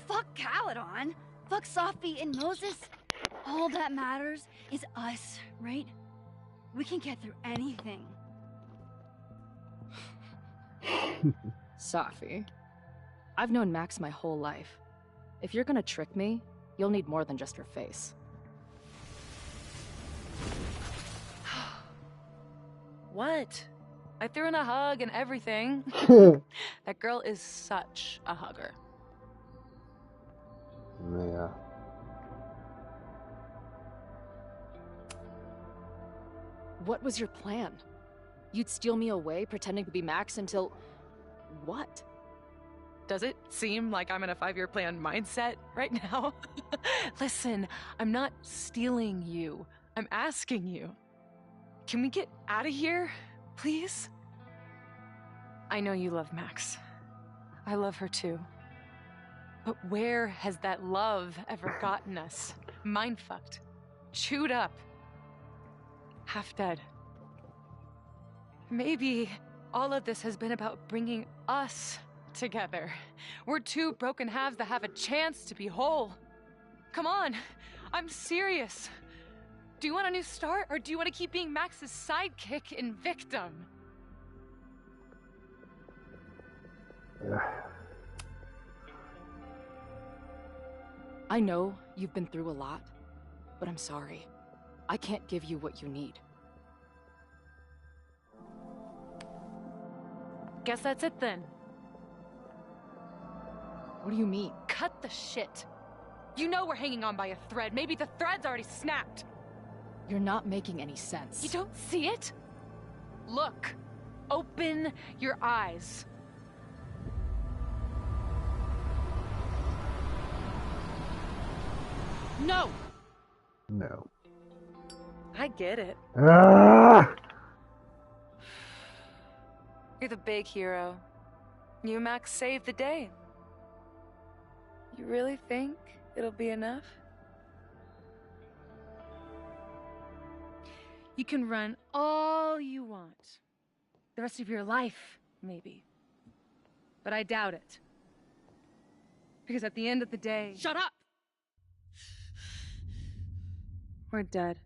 Fuck Caledon. Fuck Sophie and Moses. All that matters is us, right? We can get through anything. Sophie, I've known Max my whole life. If you're gonna trick me, you'll need more than just her face. What? I threw in a hug and everything. That girl is such a hugger. Yeah. What was your plan? You'd steal me away, pretending to be Max until... what? Does it seem like I'm in a 5-year plan mindset right now? Listen, I'm not stealing you. I'm asking you. Can we get out of here, please? I know you love Max. I love her too. But where has that love ever gotten us? Mind-fucked. Chewed up. Half dead. Maybe all of this has been about bringing us together. We're two broken halves that have a chance to be whole. Come on, I'm serious. Do you want a new start, or do you want to keep being Max's sidekick and victim? I know you've been through a lot, but I'm sorry. I can't give you what you need. Guess that's it then. What do you mean? Cut the shit. You know we're hanging on by a thread. Maybe the thread's already snapped. You're not making any sense. You don't see it? Look. Open your eyes. No! No. I get it. Ah! You're the big hero. You and Max saved the day. You really think it'll be enough? You can run all you want. The rest of your life, maybe. But I doubt it. Because at the end of the day... Shut up! We're dead.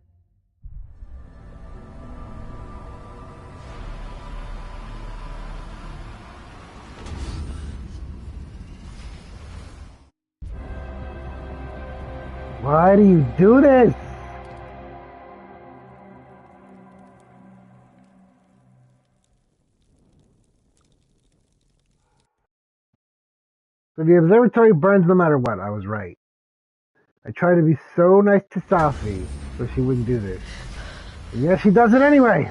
Why do you do this? So the observatory burns no matter what. I was right. I tried to be so nice to Sophie so she wouldn't do this. And yes, she does it anyway.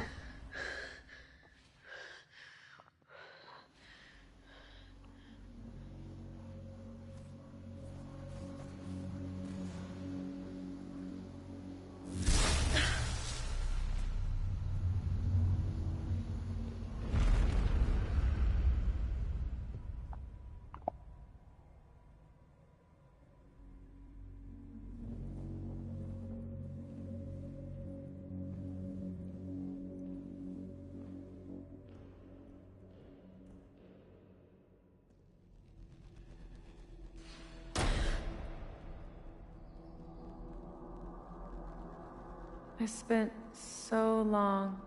I spent so long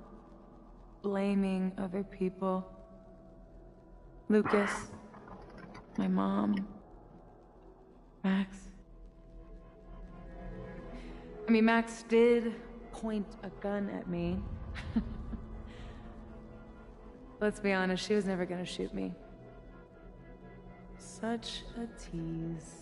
blaming other people. Lucas, my mom, Max. I mean, Max did point a gun at me. Let's be honest, she was never gonna shoot me. Such a tease.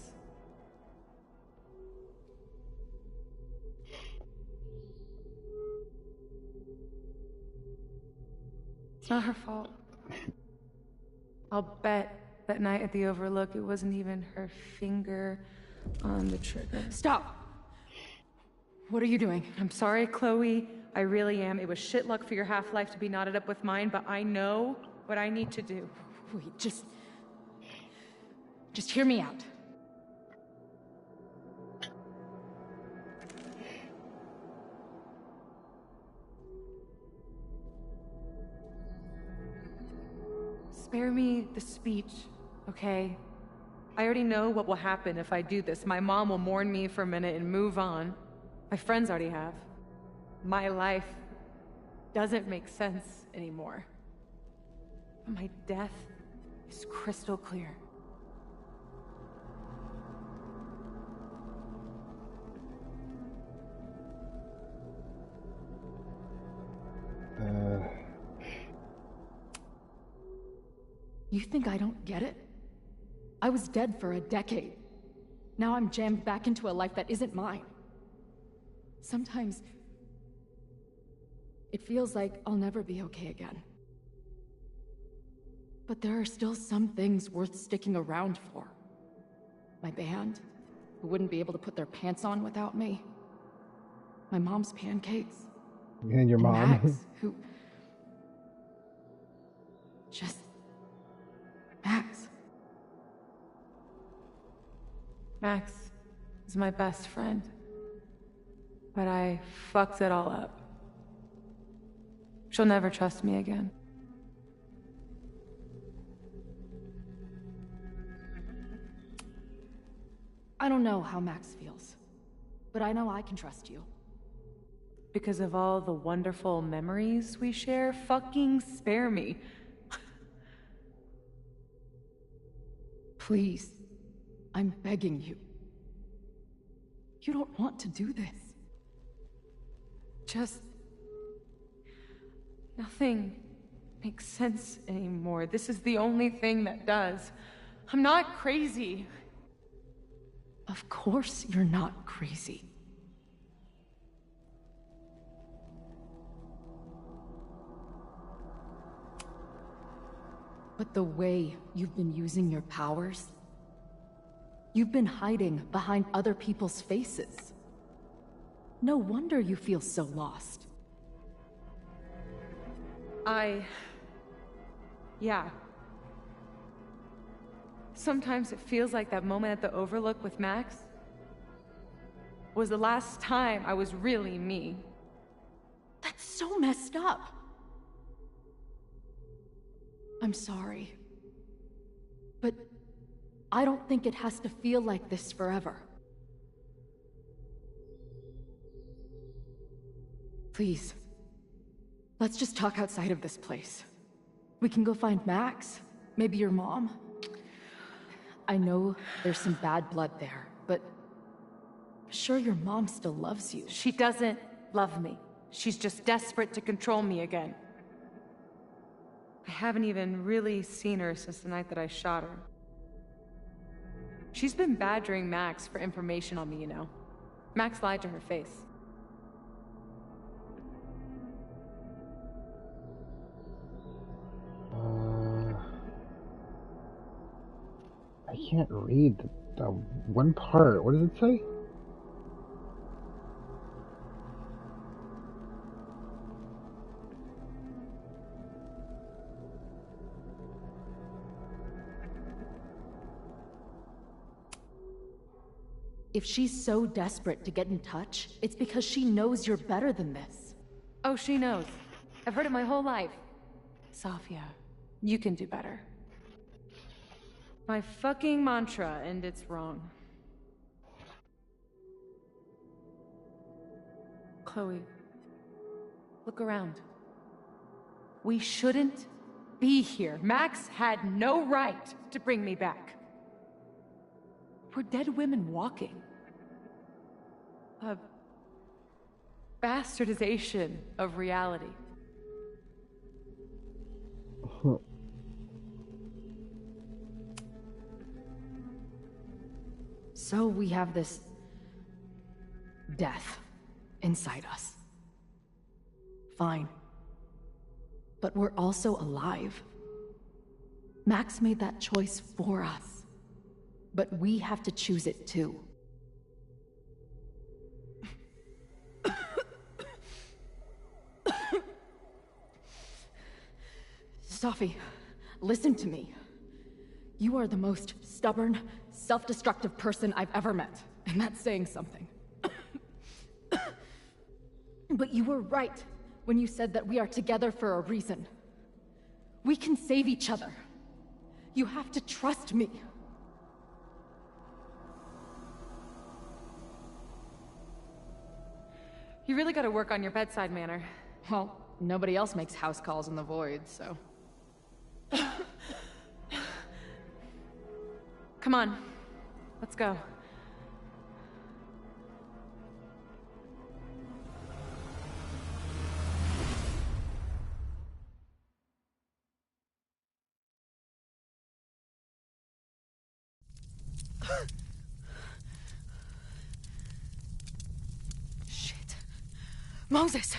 It's not her fault. I'll bet that night at the Overlook it wasn't even her finger on the trigger. Stop! What are you doing? I'm sorry, Chloe. I really am. It was shit luck for your half-life to be knotted up with mine, but I know what I need to do. Wait, just hear me out. Spare me the speech, okay? I already know what will happen if I do this. My mom will mourn me for a minute and move on. My friends already have. My life doesn't make sense anymore. But my death is crystal clear. You think I don't get it? I was dead for a decade. Now I'm jammed back into a life that isn't mine. Sometimes it feels like I'll never be okay again. But there are still some things worth sticking around for. My band, who wouldn't be able to put their pants on without me. My mom's pancakes. And your mom. Max, who... Just... Max. Max is my best friend. But I fucked it all up. She'll never trust me again. I don't know how Max feels, but I know I can trust you. Because of all the wonderful memories we share, fucking spare me. Please, I'm begging you. You don't want to do this. Just... nothing makes sense anymore. This is the only thing that does. I'm not crazy. Of course you're not crazy. But the way you've been using your powers, you've been hiding behind other people's faces. No wonder you feel so lost. Yeah. Sometimes it feels like that moment at the Overlook with Max was the last time I was really me. That's so messed up. I'm sorry. But I don't think it has to feel like this forever. Please, let's just talk outside of this place. We can go find Max, maybe your mom. I know there's some bad blood there, but I'm sure your mom still loves you. She doesn't love me. She's just desperate to control me again. I haven't even really seen her since the night that I shot her. She's been badgering Max for information on me, you know. Max lied to her face. I can't read the one part. What does it say? If she's so desperate to get in touch, it's because she knows you're better than this. Oh, she knows. I've heard it my whole life. Safia, you can do better. My fucking mantra, and it's wrong. Chloe, look around. We shouldn't be here. Max had no right to bring me back. We're dead women walking. A bastardization of reality. So we have this death inside us. Fine. But we're also alive. Max made that choice for us. But we have to choose it too. Safi, listen to me. You are the most stubborn, self-destructive person I've ever met, and that's saying something. But you were right when you said that we are together for a reason. We can save each other. You have to trust me. You really gotta work on your bedside manner. Well, nobody else makes house calls in the void, so... Come on, let's go. Shit. Moses!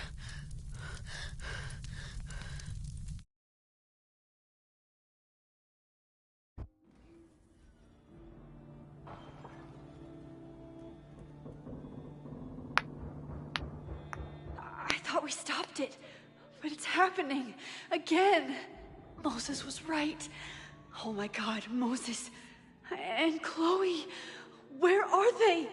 I thought we stopped it, but it's happening again. Moses was right. Oh my God, Moses and Chloe, where are they?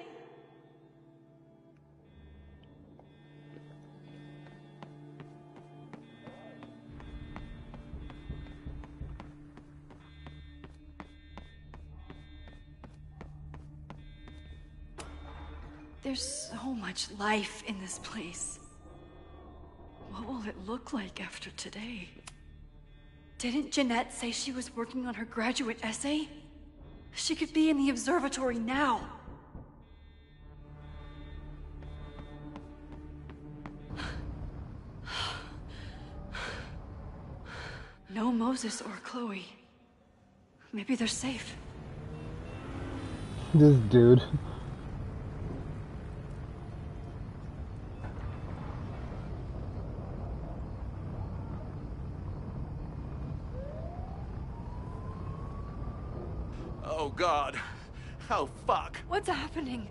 There's so much life in this place. What will it look like after today? Didn't Jeanette say she was working on her graduate essay? She could be in the observatory now. No Moses or Chloe. Maybe they're safe. This dude. Oh, God. Oh, fuck. What's happening?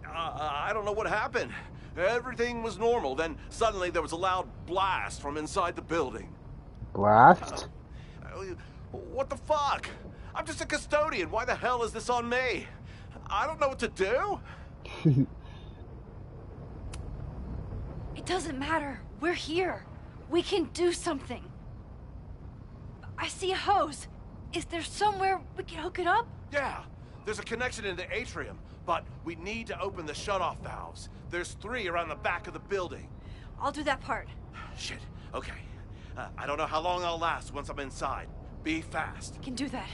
I don't know what happened. Everything was normal. Then suddenly there was a loud blast from inside the building. Blast? What the fuck? I'm just a custodian. Why the hell is this on me? I don't know what to do. It doesn't matter. We're here. We can do something. I see a hose. Is there somewhere we can hook it up? Yeah, there's a connection in the atrium, but we need to open the shutoff valves. There's 3 around the back of the building. I'll do that part. Shit, okay. I don't know how long I'll last once I'm inside. Be fast. Can do that.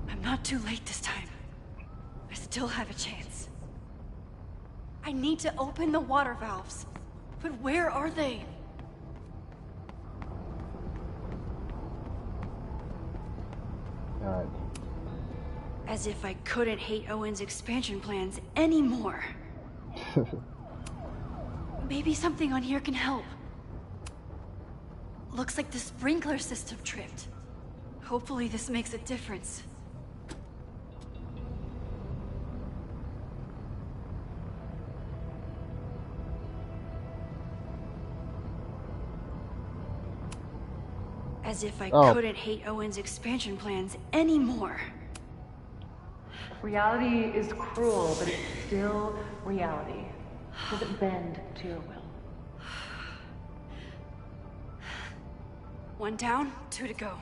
I'm not too late this time. I still have a chance. I need to open the water valves. But where are they? Alright. As if I couldn't hate Owen's expansion plans anymore. Maybe something on here can help. Looks like the sprinkler system tripped. Hopefully this makes a difference. As if I couldn't hate Owen's expansion plans anymore. Reality is cruel, but it's still reality. Does it bend to your will? 1 down, 2 to go.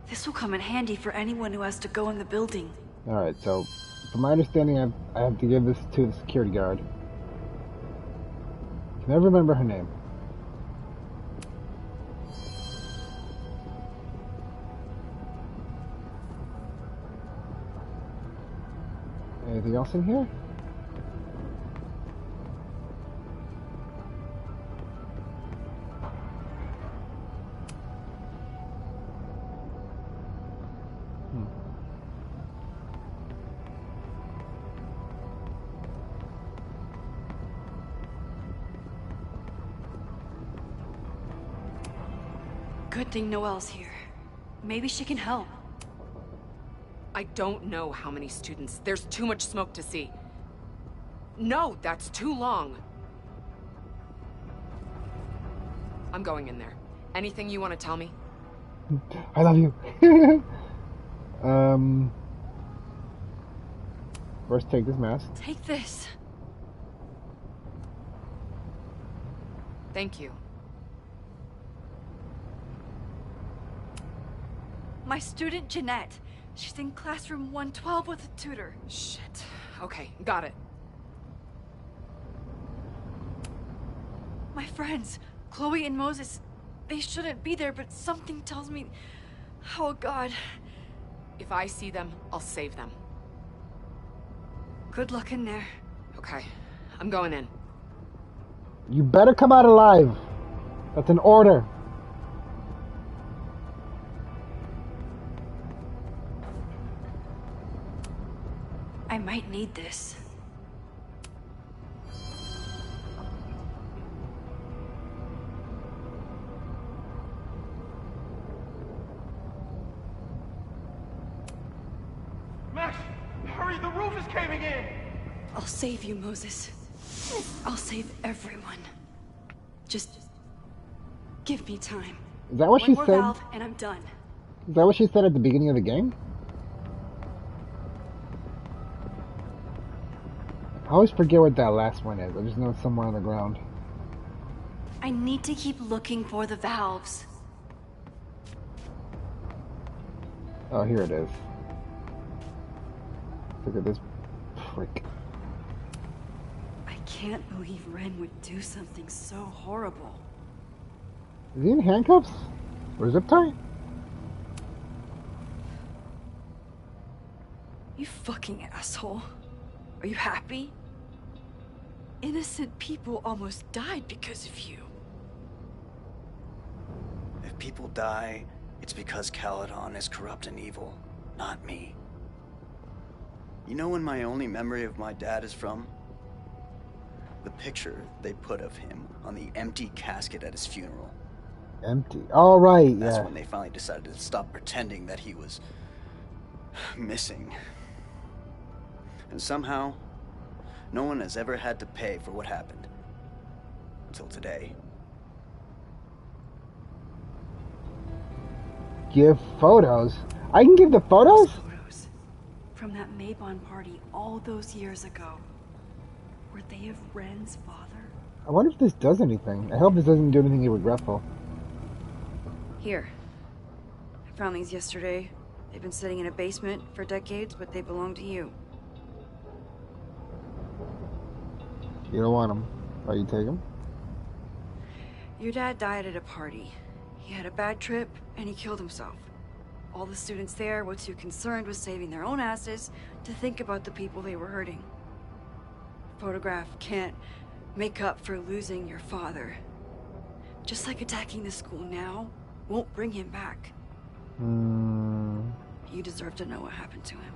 This will come in handy for anyone who has to go in the building. Alright, so from my understanding, I have to give this to the security guard. Can I remember her name? Anything else in here? Good thing Noelle's here. Maybe she can help. I don't know how many students. There's too much smoke to see. No, that's too long. I'm going in there. Anything you want to tell me? I love you. First take this mask. Take this. Thank you. My student Jeanette. She's in classroom 112 with a tutor. Shit. Okay, got it. My friends, Chloe and Moses, they shouldn't be there, but something tells me... Oh, God. If I see them, I'll save them. Good luck in there. Okay, I'm going in. You better come out alive. That's an order. I might need this. Max, hurry, the roof is caving in! I'll save you, Moses. I'll save everyone. Just give me time. Is that what she One said? more valve and I'm done. Is that what she said at the beginning of the game? I always forget what that last one is. I just know it's somewhere on the ground. I need to keep looking for the valves. Oh, here it is. Look at this prick. I can't believe Ren would do something so horrible. Is he in handcuffs? Or zip tie? You fucking asshole. Are you happy? Innocent people almost died because of you. If people die, it's because Caledon is corrupt and evil, not me. You know when my only memory of my dad is from? The picture they put of him on the empty casket at his funeral. Empty. All right, That's yeah. when they finally decided to stop pretending that he was missing. And somehow, no one has ever had to pay for what happened. Until today. Give photos? I can give the photos? Photos from that Mabon party all those years ago. Were they of Ren's father? I wonder if this does anything. I hope this doesn't do anything regretful. Here. I found these yesterday. They've been sitting in a basement for decades, but they belong to you. You don't want them. Why you take them? Your dad died at a party. He had a bad trip, and he killed himself. All the students there were too concerned with saving their own asses to think about the people they were hurting. Photograph can't make up for losing your father. Just like attacking the school now won't bring him back. You deserve to know what happened to him.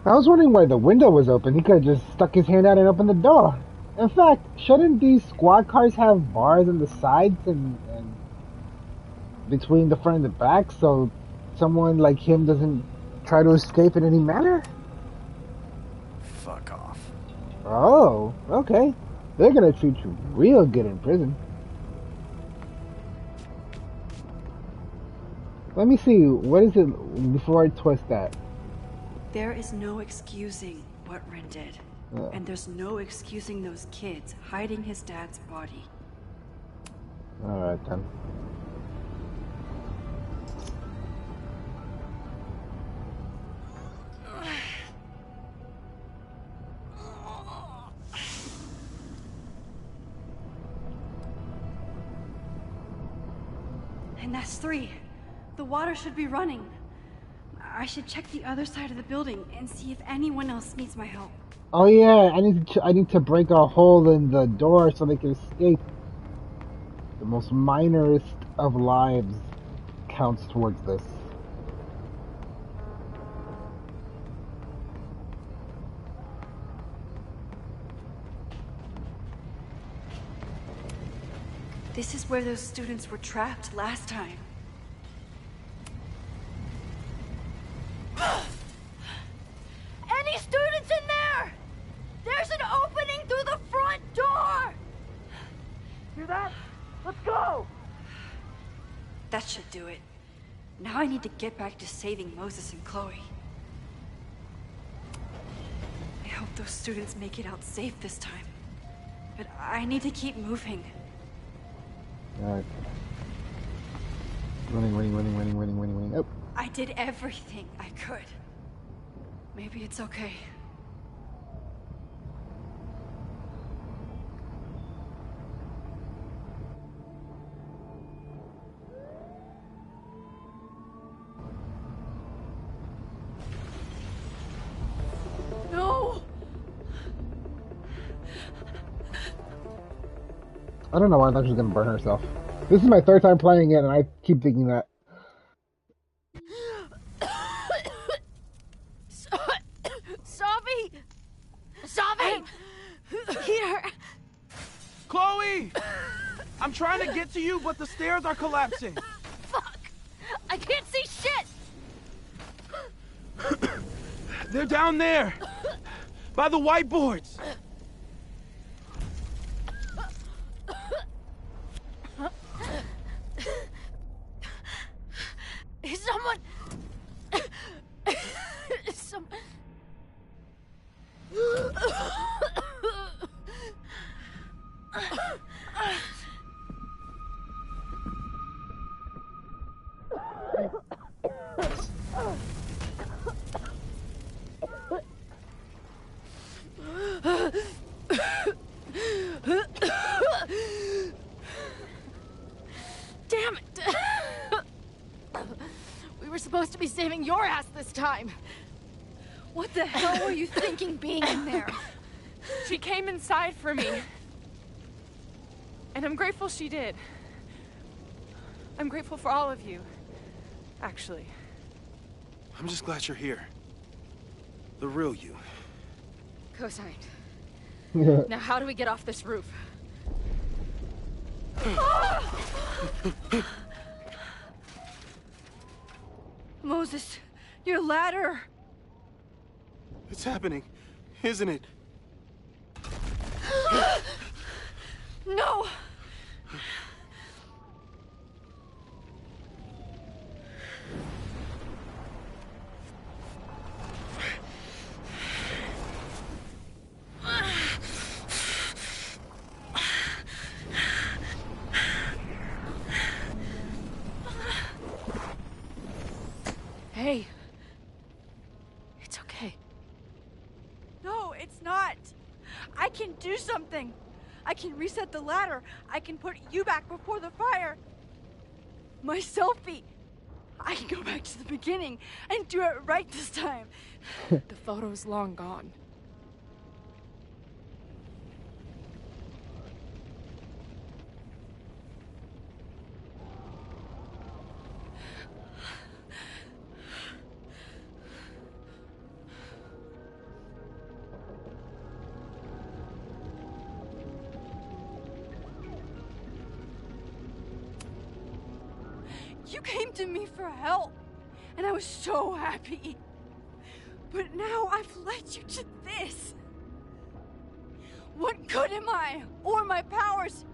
I was wondering why the window was open. He could have just stuck his hand out and opened the door. In fact, shouldn't these squad cars have bars on the sides and between the front and the back so someone like him doesn't try to escape in any manner? Fuck off. Oh, okay. They're gonna treat you real good in prison. Let me see, what is it before I twist that? There is no excusing what Ren did. And there's no excusing those kids hiding his dad's body. Alright then. And that's 3. The water should be running. I should check the other side of the building and see if anyone else needs my help. Oh yeah, I need to break a hole in the door so they can escape. The most minorest of lives counts towards this. This is where those students were trapped last time. Any students in there? There's an opening through the front door! Hear that? Let's go! That should do it. Now I need to get back to saving Moses and Chloe. I hope those students make it out safe this time. But I need to keep moving. Alright. Running. Oh. I did everything I could. Maybe it's okay. No! I don't know why I thought she was gonna burn herself. This is my 3rd time playing it, and I keep thinking that. Savi! Here! Chloe! I'm trying to get to you, but the stairs are collapsing. Fuck! I can't see shit! They're down there, by the whiteboards. Is someone... Damn it! We were supposed to be saving your ass this time. What the hell were you thinking being in there? She came inside for me. And I'm grateful she did. I'm grateful for all of you, actually. I'm just glad you're here. The real you. Cosigned. Now how do we get off this roof? Moses, your ladder. It's happening, isn't it? No! Hey. It's okay. No, it's not. I can do something. I can reset the ladder. I can put you back before the fire. My selfie. I can go back to the beginning and do it right this time. The photo's long gone. You came to me for help, and I was so happy. But now I've led you to this. What good am I, or my powers,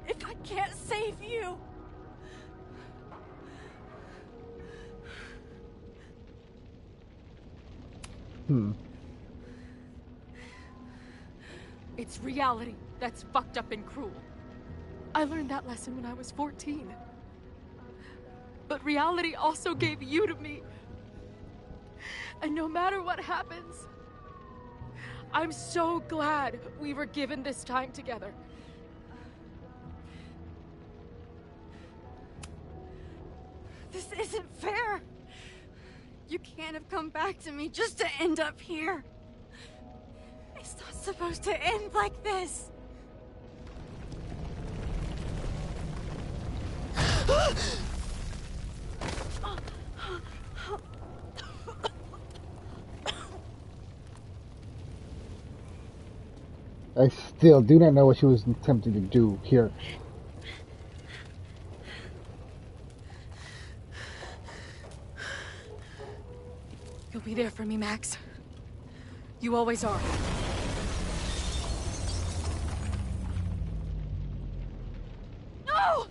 if I can't save you? It's reality that's fucked up and cruel. I learned that lesson when I was 14. But reality also gave you to me. And no matter what happens, I'm so glad we were given this time together. This isn't fair. You can't have come back to me just to end up here. It's not supposed to end like this. I still do not know what she was attempting to do here. You'll be there for me, Max. You always are. No!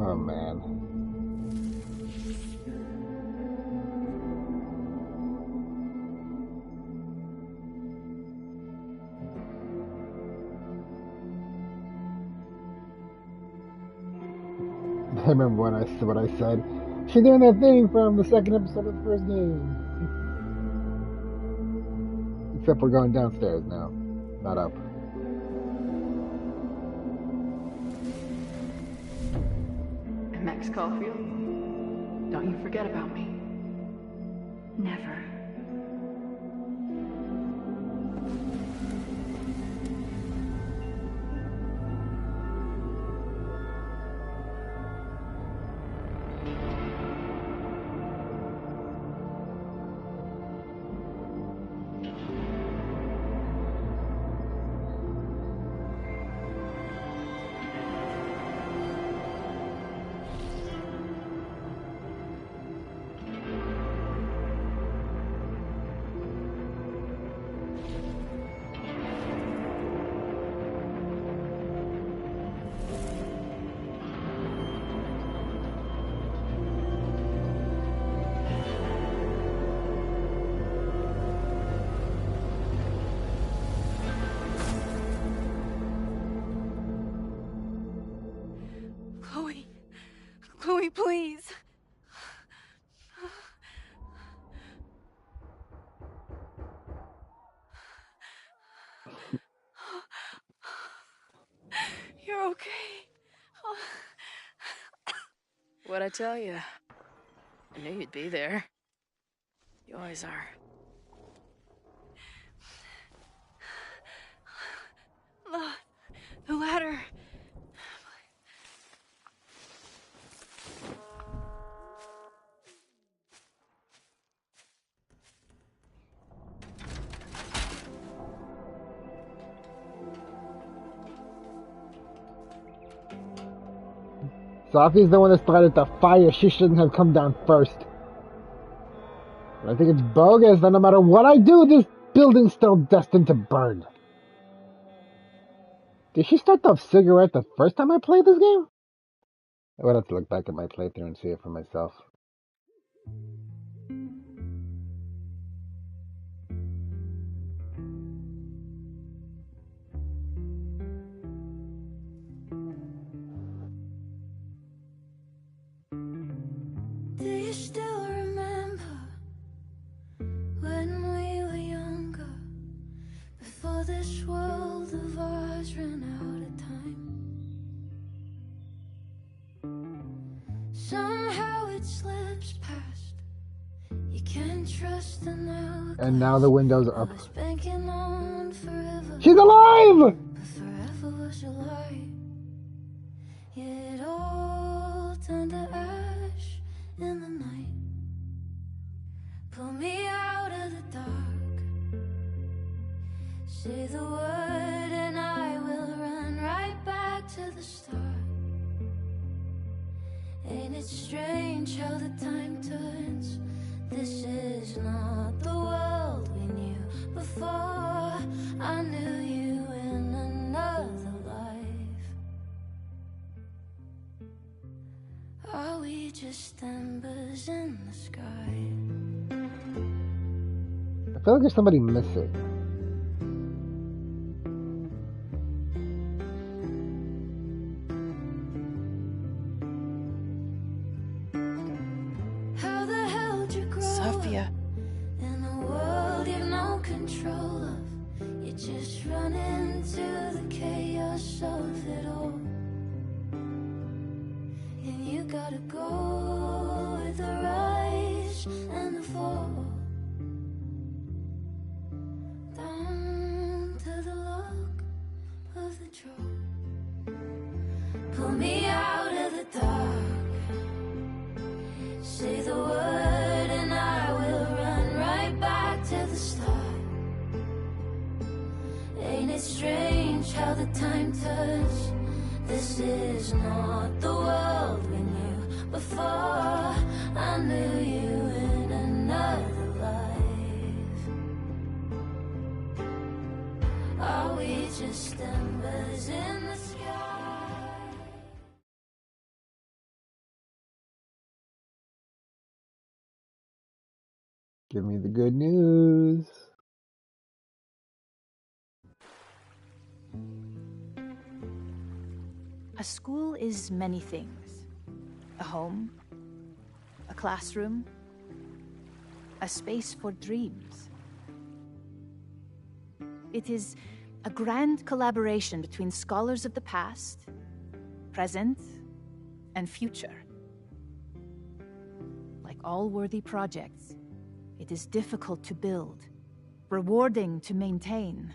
Oh man. I remember what I said. She's doing that thing from the second episode of the first game. Except we're going downstairs now, not up. Max Caulfield, don't you forget about me. Never. Chloe, please. You're okay. What'd I tell you? I knew you'd be there. You always are. The ladder. Sophie's the one that started the fire. She shouldn't have come down first. But I think it's bogus that no matter what I do, this building's still destined to burn. Did she start the cigarette the first time I played this game? I would have to look back at my playthrough and see it for myself. Do you still remember when we were younger, before this world of ours ran out of time? Somehow it slips past. You can't trust the now. And now the window's up. Banking on forever. She's alive! But forever was a lie. Yeah, it all turned to ash in the night. Pull me out of the dark. Say the word and I will run right back to the start. Ain't it strange how the time turns? This is not the world we knew before. I knew you in another life. Are we just embers in the sky? I feel like there's somebody missing. How the hell did you grow Sophia. up in a world you've no control of? You just run into the chaos of it all. And you gotta go with the rise and the fall. Down to the lock of the drawer. Pull me out of the dark. Say the word and I will run right back to the start. Ain't it strange how the time turns? This is not the world we knew before. I knew you in another life. Are we just embers in the sky? Give me the good news. A school is many things. A home, a classroom, a space for dreams. It is a grand collaboration between scholars of the past, present, and future. Like all worthy projects, it is difficult to build, rewarding to maintain,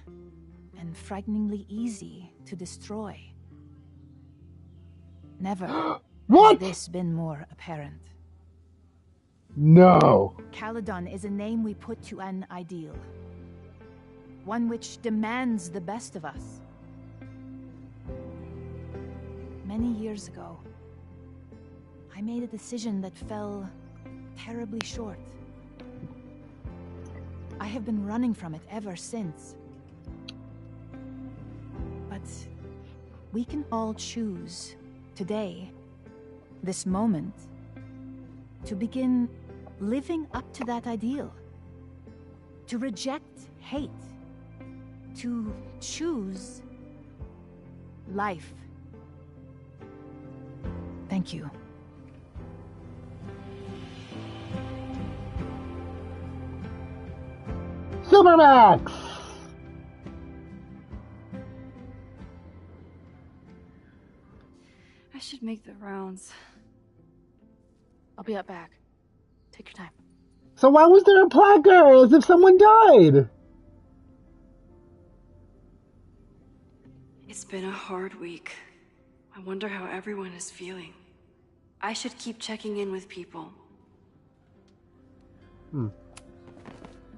and frighteningly easy to destroy. Never has this been more apparent. No. Caledon is a name we put to an ideal. One which demands the best of us. Many years ago, I made a decision that fell terribly short. I have been running from it ever since. But we can all choose today, this moment, to begin living up to that ideal. To reject hate. To choose life. Thank you. Supermax! I should make the rounds. I'll be up back. Take your time. So why was there a placard as if someone died? It's been a hard week. I wonder how everyone is feeling. I should keep checking in with people.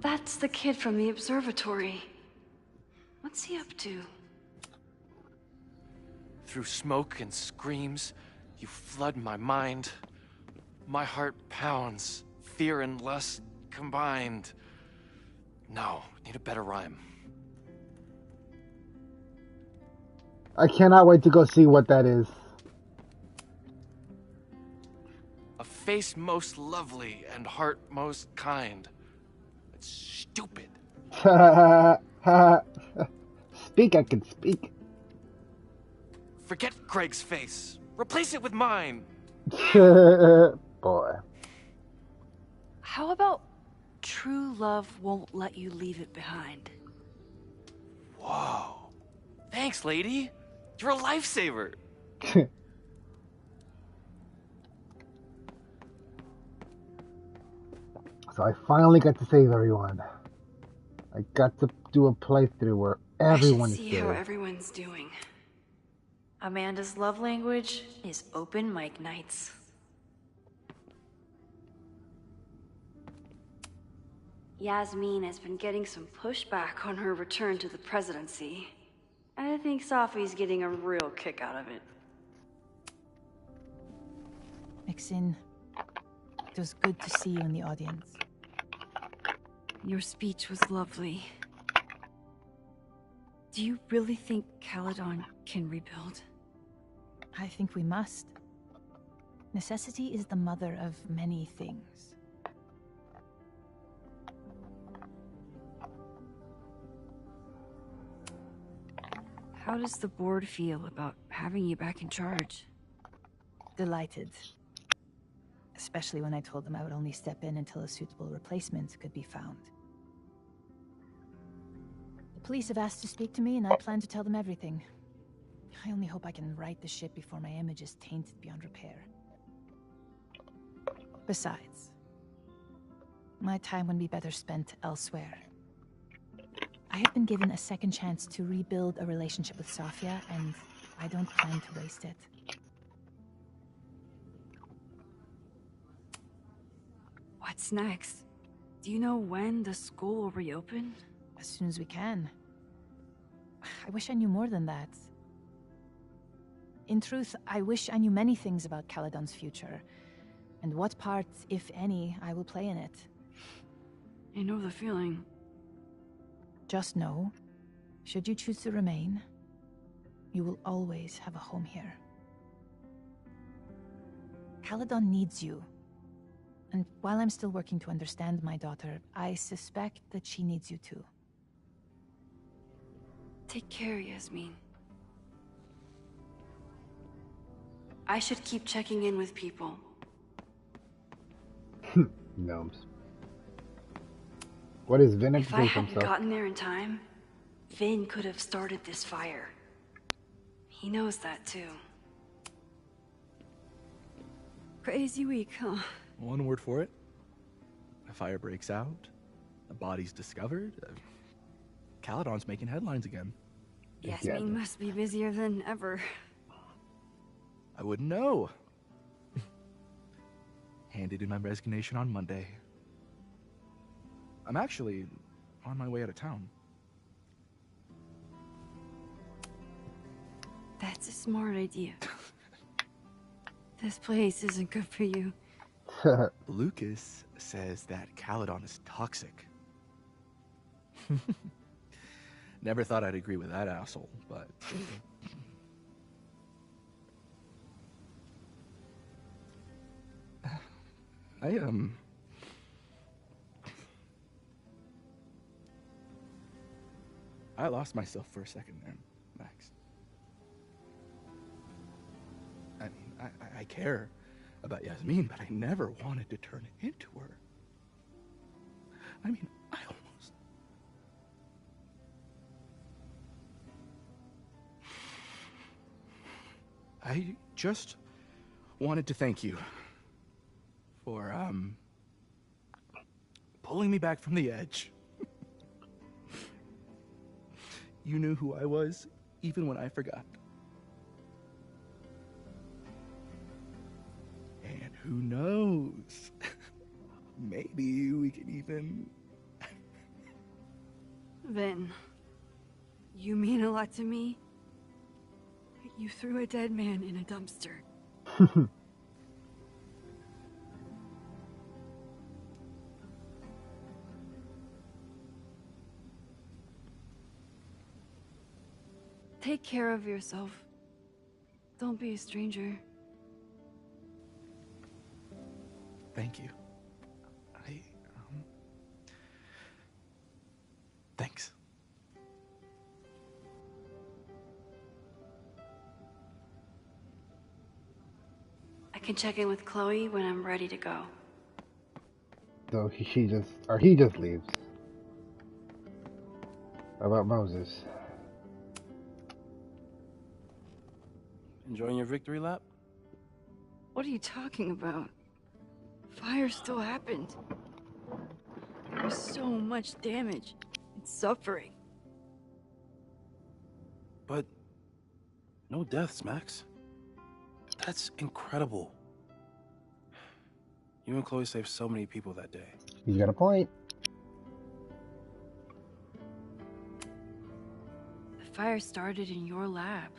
That's the kid from the observatory. What's he up to? Through smoke and screams, you flood my mind. My heart pounds, fear and lust combined. No, need a better rhyme. I cannot wait to go see what that is. A face most lovely and heart most kind. It's stupid. Speak, I can speak. Forget Craig's face. Replace it with mine. Boy. How about true love won't let you leave it behind? Whoa. Thanks, lady. You're a lifesaver. So I finally got to save everyone. I got to do a playthrough where everyone is I should see saved. how everyone's doing. Amanda's love language is open mic nights. Yasmin has been getting some pushback on her return to the presidency. I think Safi's getting a real kick out of it. Maxine, it was good to see you in the audience. Your speech was lovely. Do you really think Caledon can rebuild? I think we must. Necessity is the mother of many things. How does the board feel about having you back in charge? Delighted. Especially when I told them I would only step in until a suitable replacement could be found. The police have asked to speak to me, and I plan to tell them everything. I only hope I can right the ship before my image is tainted beyond repair. Besides, my time would be better spent elsewhere. I have been given a second chance to rebuild a relationship with Safia, and I don't plan to waste it. What's next? Do you know when the school will reopen? As soon as we can. I wish I knew more than that. In truth, I wish I knew many things about Caledon's future, and what part, if any, I will play in it. I know the feeling. Just know, should you choose to remain, you will always have a home here. Caledon needs you. And while I'm still working to understand my daughter, I suspect that she needs you too. Take care, Yasmin. I should keep checking in with people. Gnomes. What is Vin If I doing for hadn't himself? gotten there in time, Vin could have started this fire. He knows that too. Crazy week, huh? One word for it. A fire breaks out. A body's discovered. Caledon's making headlines again. Yasmin must be busier than ever. I wouldn't know. Handed in my resignation on Monday. I'm actually on my way out of town. That's a smart idea. This place isn't good for you. Lucas says that Caledon is toxic. Never thought I'd agree with that asshole, but... I lost myself for a second there, Max. I mean, I care about Yasmin, but I never wanted to turn it into her. I mean, I I just wanted to thank you for, pulling me back from the edge. You knew who I was, even when I forgot. And who knows? Maybe we can even... Vin, you mean a lot to me. You threw a dead man in a dumpster. Take care of yourself. Don't be a stranger. Thank you. Thanks. I can check in with Chloe when I'm ready to go. So he just leaves. How about Moses? Enjoying your victory lap? What are you talking about? Fire still happened. There was so much damage and suffering. But no deaths, Max. That's incredible. You and Chloe saved so many people that day. He's got a point. The fire started in your lab.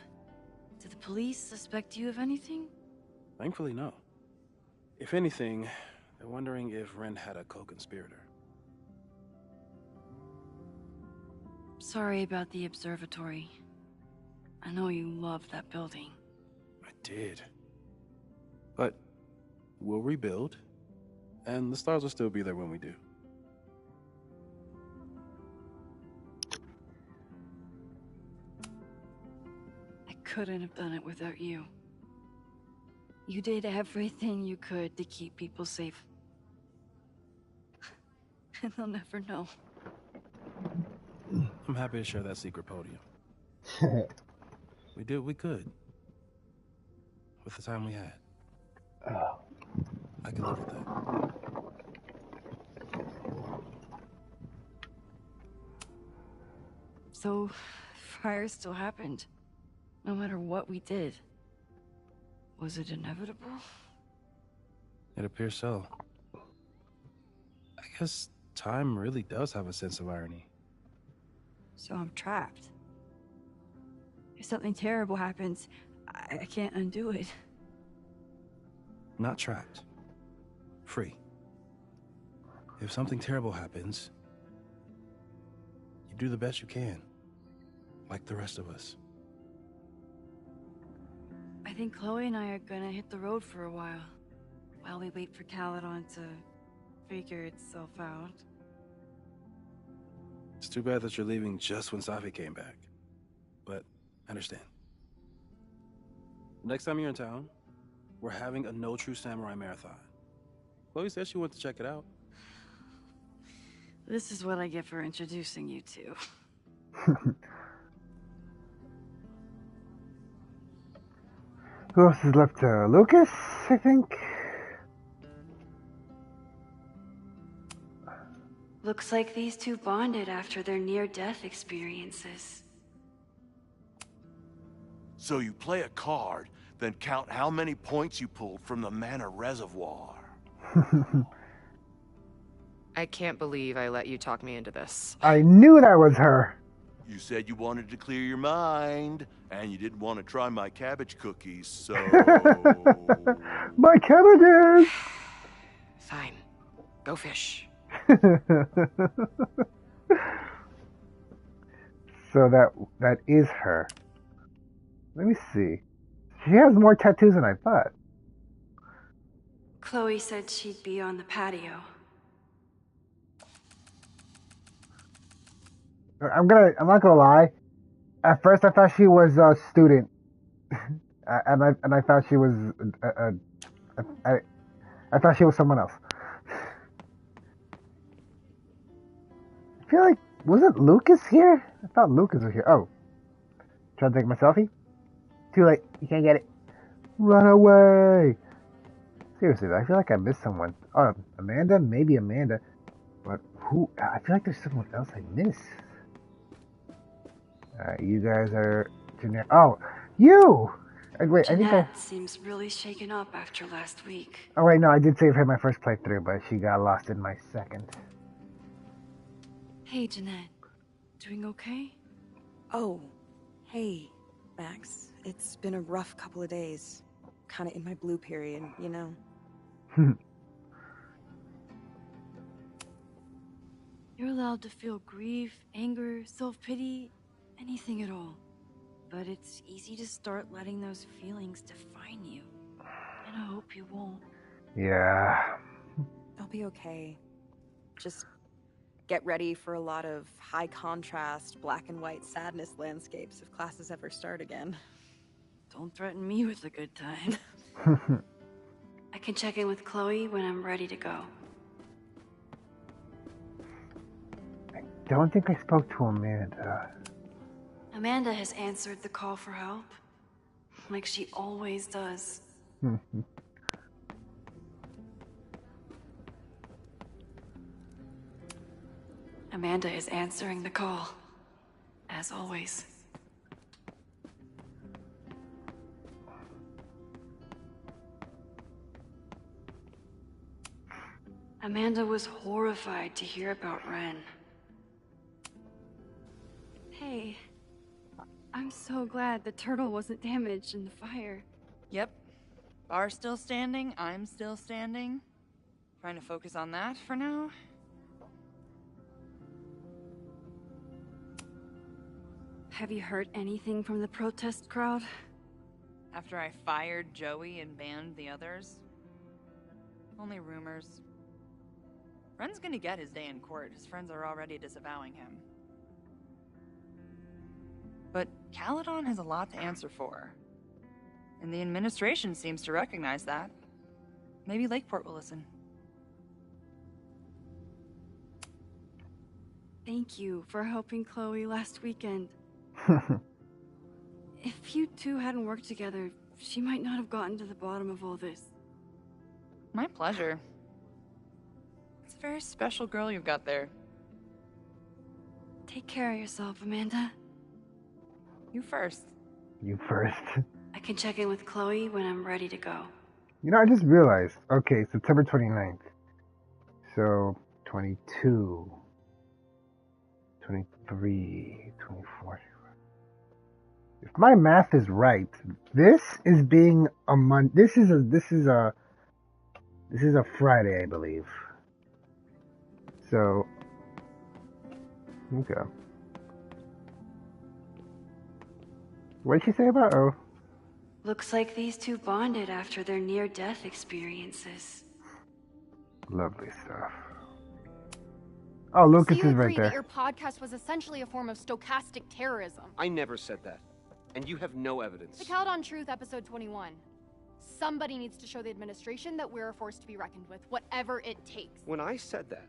Did the police suspect you of anything? Thankfully, no. If anything, they're wondering if Ren had a co-conspirator. Sorry about the observatory. I know you loved that building. I did. But we'll rebuild, and the stars will still be there when we do. I couldn't have done it without you. You did everything you could to keep people safe. And they'll never know. I'm happy to share that secret podium. We did what we could. With the time we had. I can live with that. So, fire still happened. No matter what we did. Was it inevitable? It appears so. I guess time really does have a sense of irony. So I'm trapped. If something terrible happens, I can't undo it. Not trapped. Free. If something terrible happens, you do the best you can. Like the rest of us. I think Chloe and I are gonna hit the road for a while we wait for Caledon to figure itself out. It's too bad that you're leaving just when Safi came back. But I understand. Next time you're in town, we're having a No True Samurai marathon. Chloe said she wanted to check it out. This is what I get for introducing you to. Who else is left? Lucas, I think. Looks like these two bonded after their near-death experiences. So you play a card, then count how many points you pulled from the mana reservoir. I can't believe I let you talk me into this. I knew that was her. You said you wanted to clear your mind, and you didn't want to try my cabbage cookies, so... My cabbages! Fine. Go fish. So that is her. Let me see. She has more tattoos than I thought. Chloe said she'd be on the patio. I'm not gonna lie. At first, I thought she was a student, and I thought she was I thought she was someone else. I feel like wasn't Lucas here? I thought Lucas was here. Oh, trying to take my selfie. Too late. You can't get it. Run away! Seriously, I feel like I missed someone. Oh, Amanda? Maybe Amanda. But who? I feel like there's someone else I missed. You guys are... Oh, you! Wait, Jeanette seems really shaken up after last week. Oh wait, no, I did save her my first playthrough, but she got lost in my second. Hey, Jeanette. Doing okay? Oh, hey, Max. It's been a rough couple of days. Kinda in my blue period, you know? You're allowed to feel grief, anger, self-pity, anything at all. But it's easy to start letting those feelings define you. And I hope you won't. Yeah. I'll be okay. Just get ready for a lot of high contrast, black and white sadness landscapes if classes ever start again. Don't threaten me with a good time. I can check in with Chloe when I'm ready to go. Don't think I spoke to Amanda. Amanda has answered the call for help, like she always does. Amanda is answering the call, as always. Amanda was horrified to hear about Ren. Hey, I'm so glad the turtle wasn't damaged in the fire. Yep. Bar's still standing, I'm still standing. Trying to focus on that for now. Have you heard anything from the protest crowd? After I fired Joey and banned the others? Only rumors. Ren's gonna get his day in court. His friends are already disavowing him. But Caledon has a lot to answer for. And the administration seems to recognize that. Maybe Lakeport will listen. Thank you for helping Chloe last weekend. If you two hadn't worked together, she might not have gotten to the bottom of all this. My pleasure. It's a very special girl you've got there. Take care of yourself, Amanda. You first. You first. I can check in with Chloe when I'm ready to go. You know, I just realized. Okay, September 29th. So, 22, 23, 24. If my math is right, this is being a month. This is a Friday, I believe. So, okay. What did she say about? Oh, Looks like these two bonded after their near-death experiences. lovely stuff. Oh, Lucas So you is right agree that there. your podcast was essentially a form of stochastic terrorism? I never said that. And you have no evidence. The Caledon Truth, episode 21. Somebody needs to show the administration that we're a force to be reckoned with, whatever it takes. When I said that,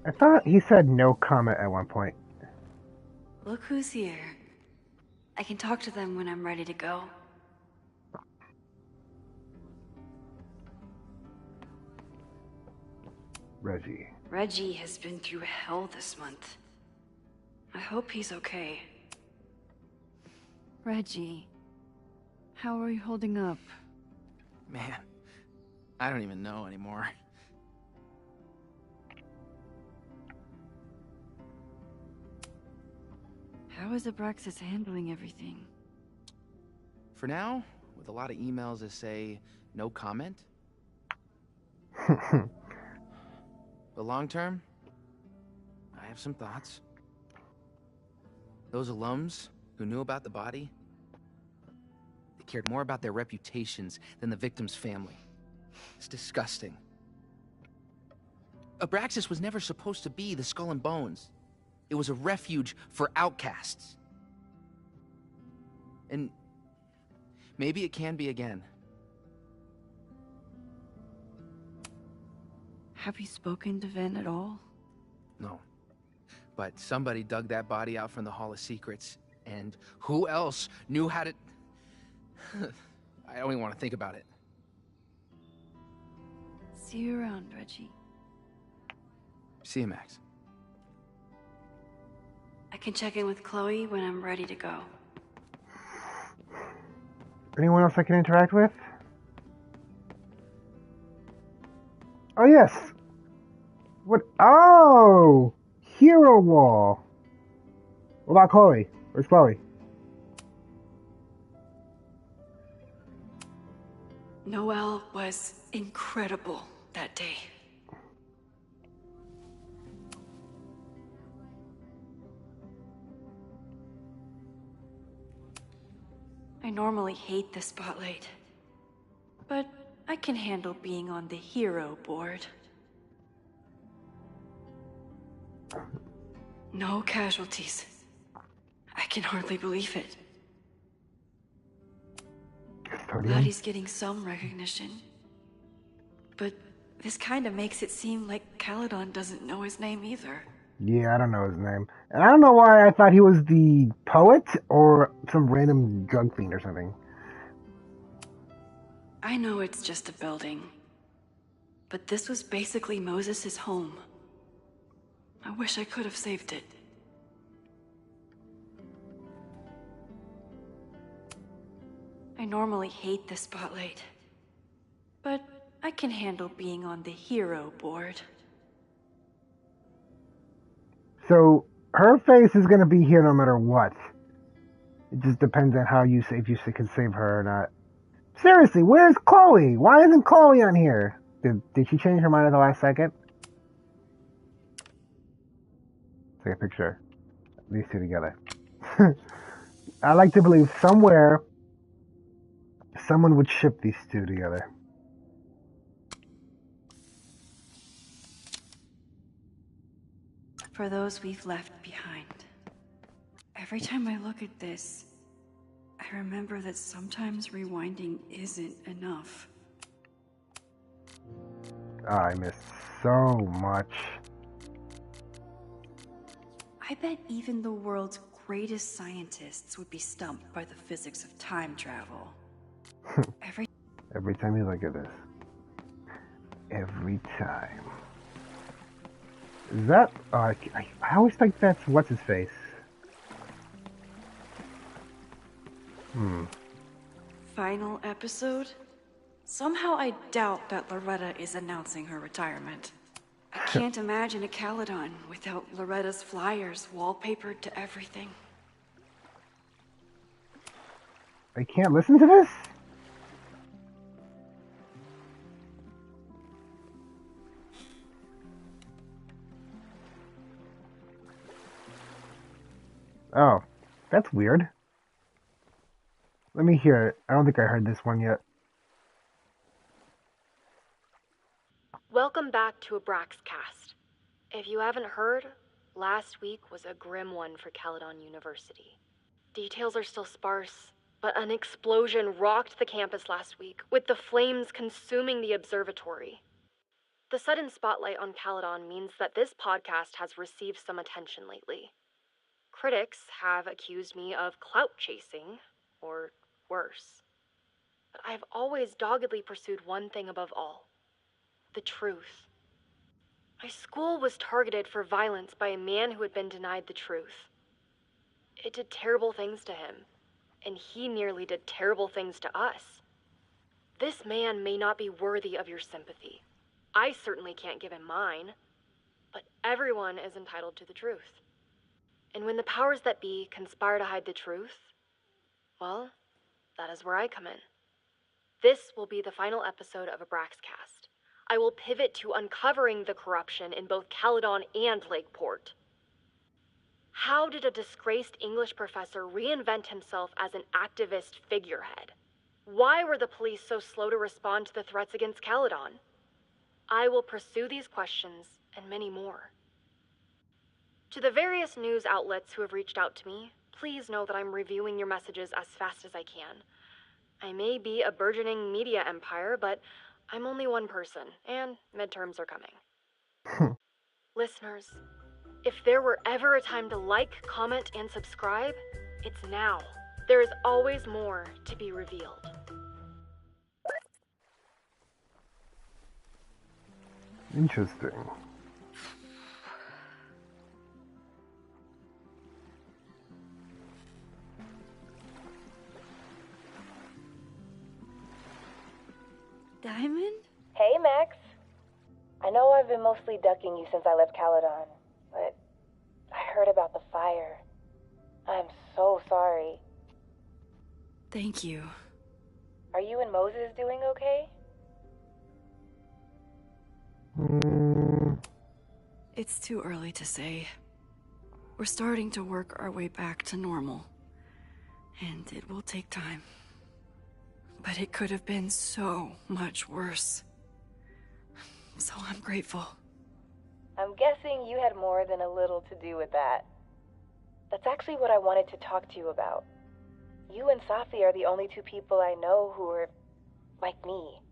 I thought he said no comment at one point. Look who's here. I can talk to them when I'm ready to go. Reggie. Reggie has been through hell this month. I hope he's okay. Reggie, how are you holding up? Man, I don't even know anymore. How is Abraxas handling everything? For now, with a lot of emails that say no comment. But long term, I have some thoughts. Those alums who knew about the body, they cared more about their reputations than the victim's family. It's disgusting. Abraxas was never supposed to be the Skull and Bones. It was a refuge for outcasts. And maybe it can be again. Have you spoken to Ven at all? No. but somebody dug that body out from the Hall of Secrets, and who else knew how to... I don't even want to think about it. See you around, Reggie. See you, Max. I can check in with Chloe when I'm ready to go. Anyone else I can interact with? Oh, yes. What? Oh! Hero Wall. What about Chloe? Where's Chloe? Noelle was incredible that day. I normally hate the spotlight, but I can handle being on the hero board. No casualties. I can hardly believe it. Glad he's getting some recognition. But this kind of makes it seem like Caledon doesn't know his name either. Yeah, I don't know his name. And I don't know why I thought he was the poet or some random drug fiend or something. I know it's just a building, but this was basically Moses' home. I wish I could have saved it. I normally hate the spotlight, but I can handle being on the hero board. So her face is gonna be here no matter what. It just depends on how you say, if you can save her or not. Seriously, where's Chloe? Why isn't Chloe on here? Did she change her mind at the last second? Take a picture. These two together. I like to believe somewhere someone would ship these two together. For those we've left behind. Every time I look at this, I remember that sometimes rewinding isn't enough. I miss so much. I bet even the world's greatest scientists would be stumped by the physics of time travel. Every time you look at this. Every time. Is that... I always think that's... What's his face? Final episode? Somehow I doubt that Loretta is announcing her retirement. I can't imagine a Caledon without Loretta's flyers wallpapered to everything. I can't listen to this? Oh, that's weird. Let me hear it. I don't think I heard this one yet. Welcome back to Abraxcast. If you haven't heard, last week was a grim one for Caledon University. Details are still sparse, but an explosion rocked the campus last week, with the flames consuming the observatory. The sudden spotlight on Caledon means that this podcast has received some attention lately. Critics have accused me of clout chasing, or worse. But I've always doggedly pursued one thing above all: the truth. My school was targeted for violence by a man who had been denied the truth. It did terrible things to him, and he nearly did terrible things to us. This man may not be worthy of your sympathy. I certainly can't give him mine, but everyone is entitled to the truth. And when the powers that be conspire to hide the truth, well, that is where I come in. This will be the final episode of Abraxcast. I will pivot to uncovering the corruption in both Caledon and Lakeport. How did a disgraced English professor reinvent himself as an activist figurehead? Why were the police so slow to respond to the threats against Caledon? I will pursue these questions and many more. To the various news outlets who have reached out to me, please know that I'm reviewing your messages as fast as I can. I may be a burgeoning media empire, but I'm only one person, and midterms are coming. Listeners, If there were ever a time to like, comment, and subscribe, it's now. There is always more to be revealed. Interesting. Diamond? Hey, Max. I know I've been mostly ducking you since I left Caledon, but I heard about the fire. I'm so sorry. Thank you. Are you and Moses doing okay? It's too early to say. We're starting to work our way back to normal, and it will take time. But it could have been so much worse. So I'm grateful. I'm guessing you had more than a little to do with that. That's actually what I wanted to talk to you about. You and Safi are the only two people I know who are like me.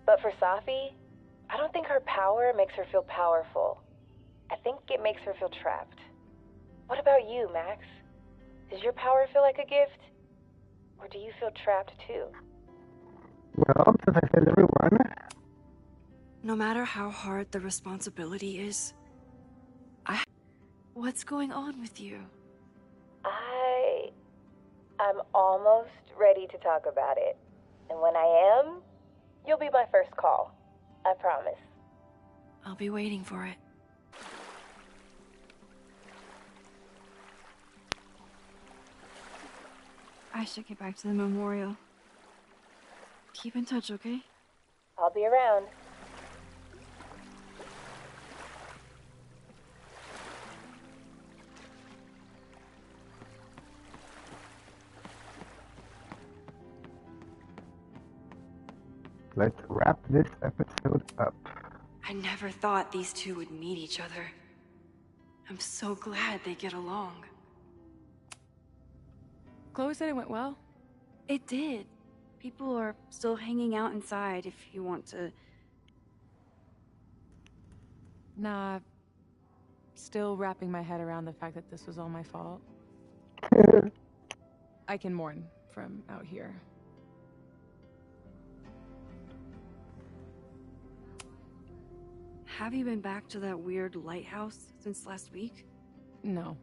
But for Safi, I don't think her power makes her feel powerful. I think it makes her feel trapped. What about you, Max? Does your power feel like a gift? Or do you feel trapped too? Well, since I said everyone. No matter how hard the responsibility is, What's going on with you? I'm almost ready to talk about it. And when I am, you'll be my first call. I promise. I'll be waiting for it. I should get back to the memorial. Keep in touch, okay? I'll be around. Let's wrap this episode up. I never thought these two would meet each other. I'm so glad they get along. Chloe said it went well. It did. People are still hanging out inside if you want to. Nah, still wrapping my head around the fact that this was all my fault. I can mourn from out here. Have you been back to that weird lighthouse since last week? No.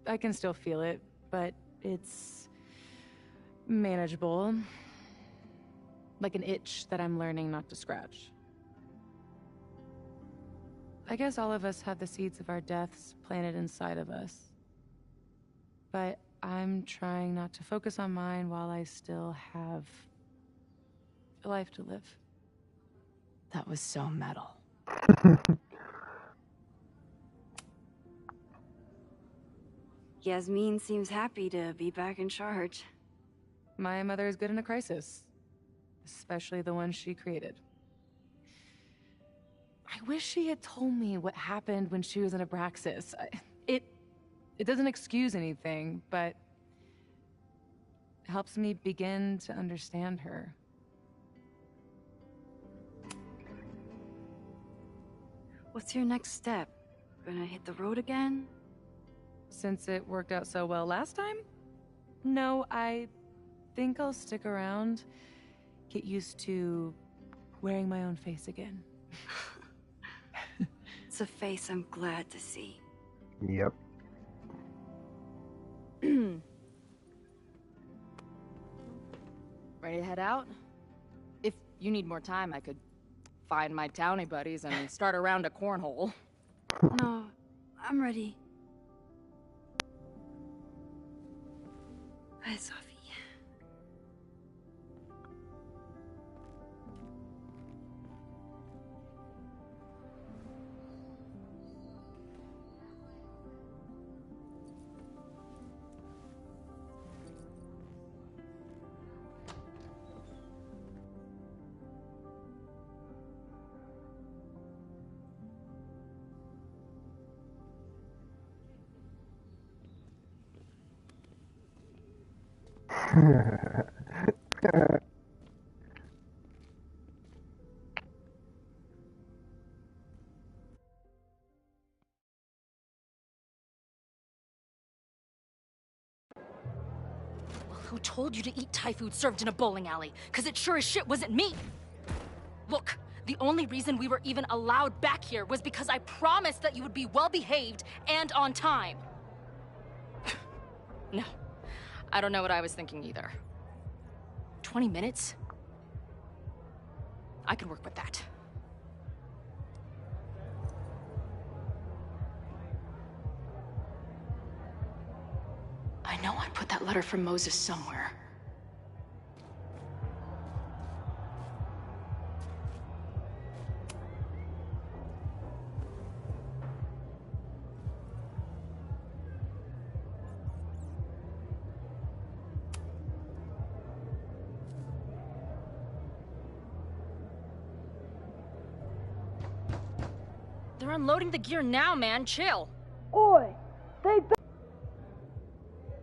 I can still feel it, but it's manageable. Like an itch that I'm learning not to scratch. I guess all of us have the seeds of our deaths planted inside of us. But I'm trying not to focus on mine while I still have a life to live. That was so metal. Yasmin seems happy to be back in charge. My mother is good in a crisis, especially the one she created. I wish she had told me what happened when she was in Abraxas. It doesn't excuse anything, but helps me begin to understand her. What's your next step? Gonna hit the road again? Since it worked out so well last time? No, I think I'll stick around, get used to wearing my own face again. It's a face I'm glad to see. Yep. Ready to head out? If you need more time, I could find my townie buddies and start a round of cornhole. No, I'm ready. Bye, Sophie. Who told you to eat Thai food served in a bowling alley? Because it sure as shit wasn't me! Look, the only reason we were even allowed back here was because I promised that you would be well-behaved and on time. No, I don't know what I was thinking either. 20 minutes? I could work with that. I know I put that letter from Moses somewhere. They're unloading the gear now, man. Chill. Oi! They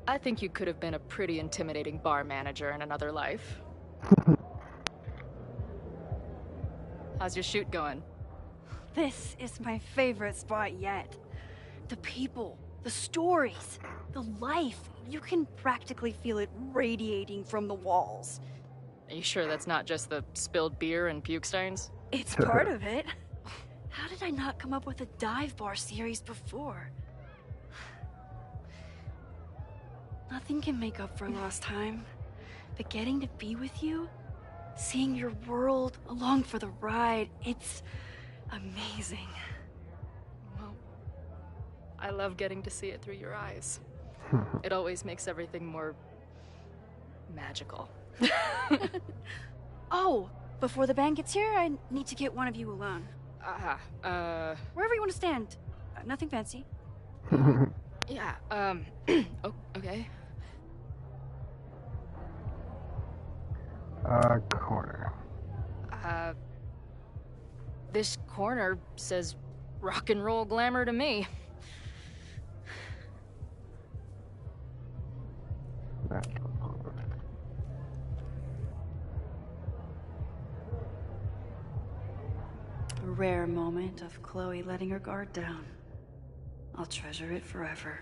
I think you could have been a pretty intimidating bar manager in another life. How's your shoot going? This is my favorite spot yet. The people, the stories, the life. You can practically feel it radiating from the walls. Are you sure that's not just the spilled beer and puke stains? It's part of it. How did I not come up with a dive bar series before? Nothing can make up for lost time, but getting to be with you, seeing your world along for the ride, it's amazing. Well, I love getting to see it through your eyes. It always makes everything more magical. Oh, before the band gets here, I need to get one of you alone. Wherever you want to stand. Nothing fancy. Yeah, oh, okay. Corner. This corner says rock and roll glamour to me. A rare moment of Chloe letting her guard down. I'll treasure it forever.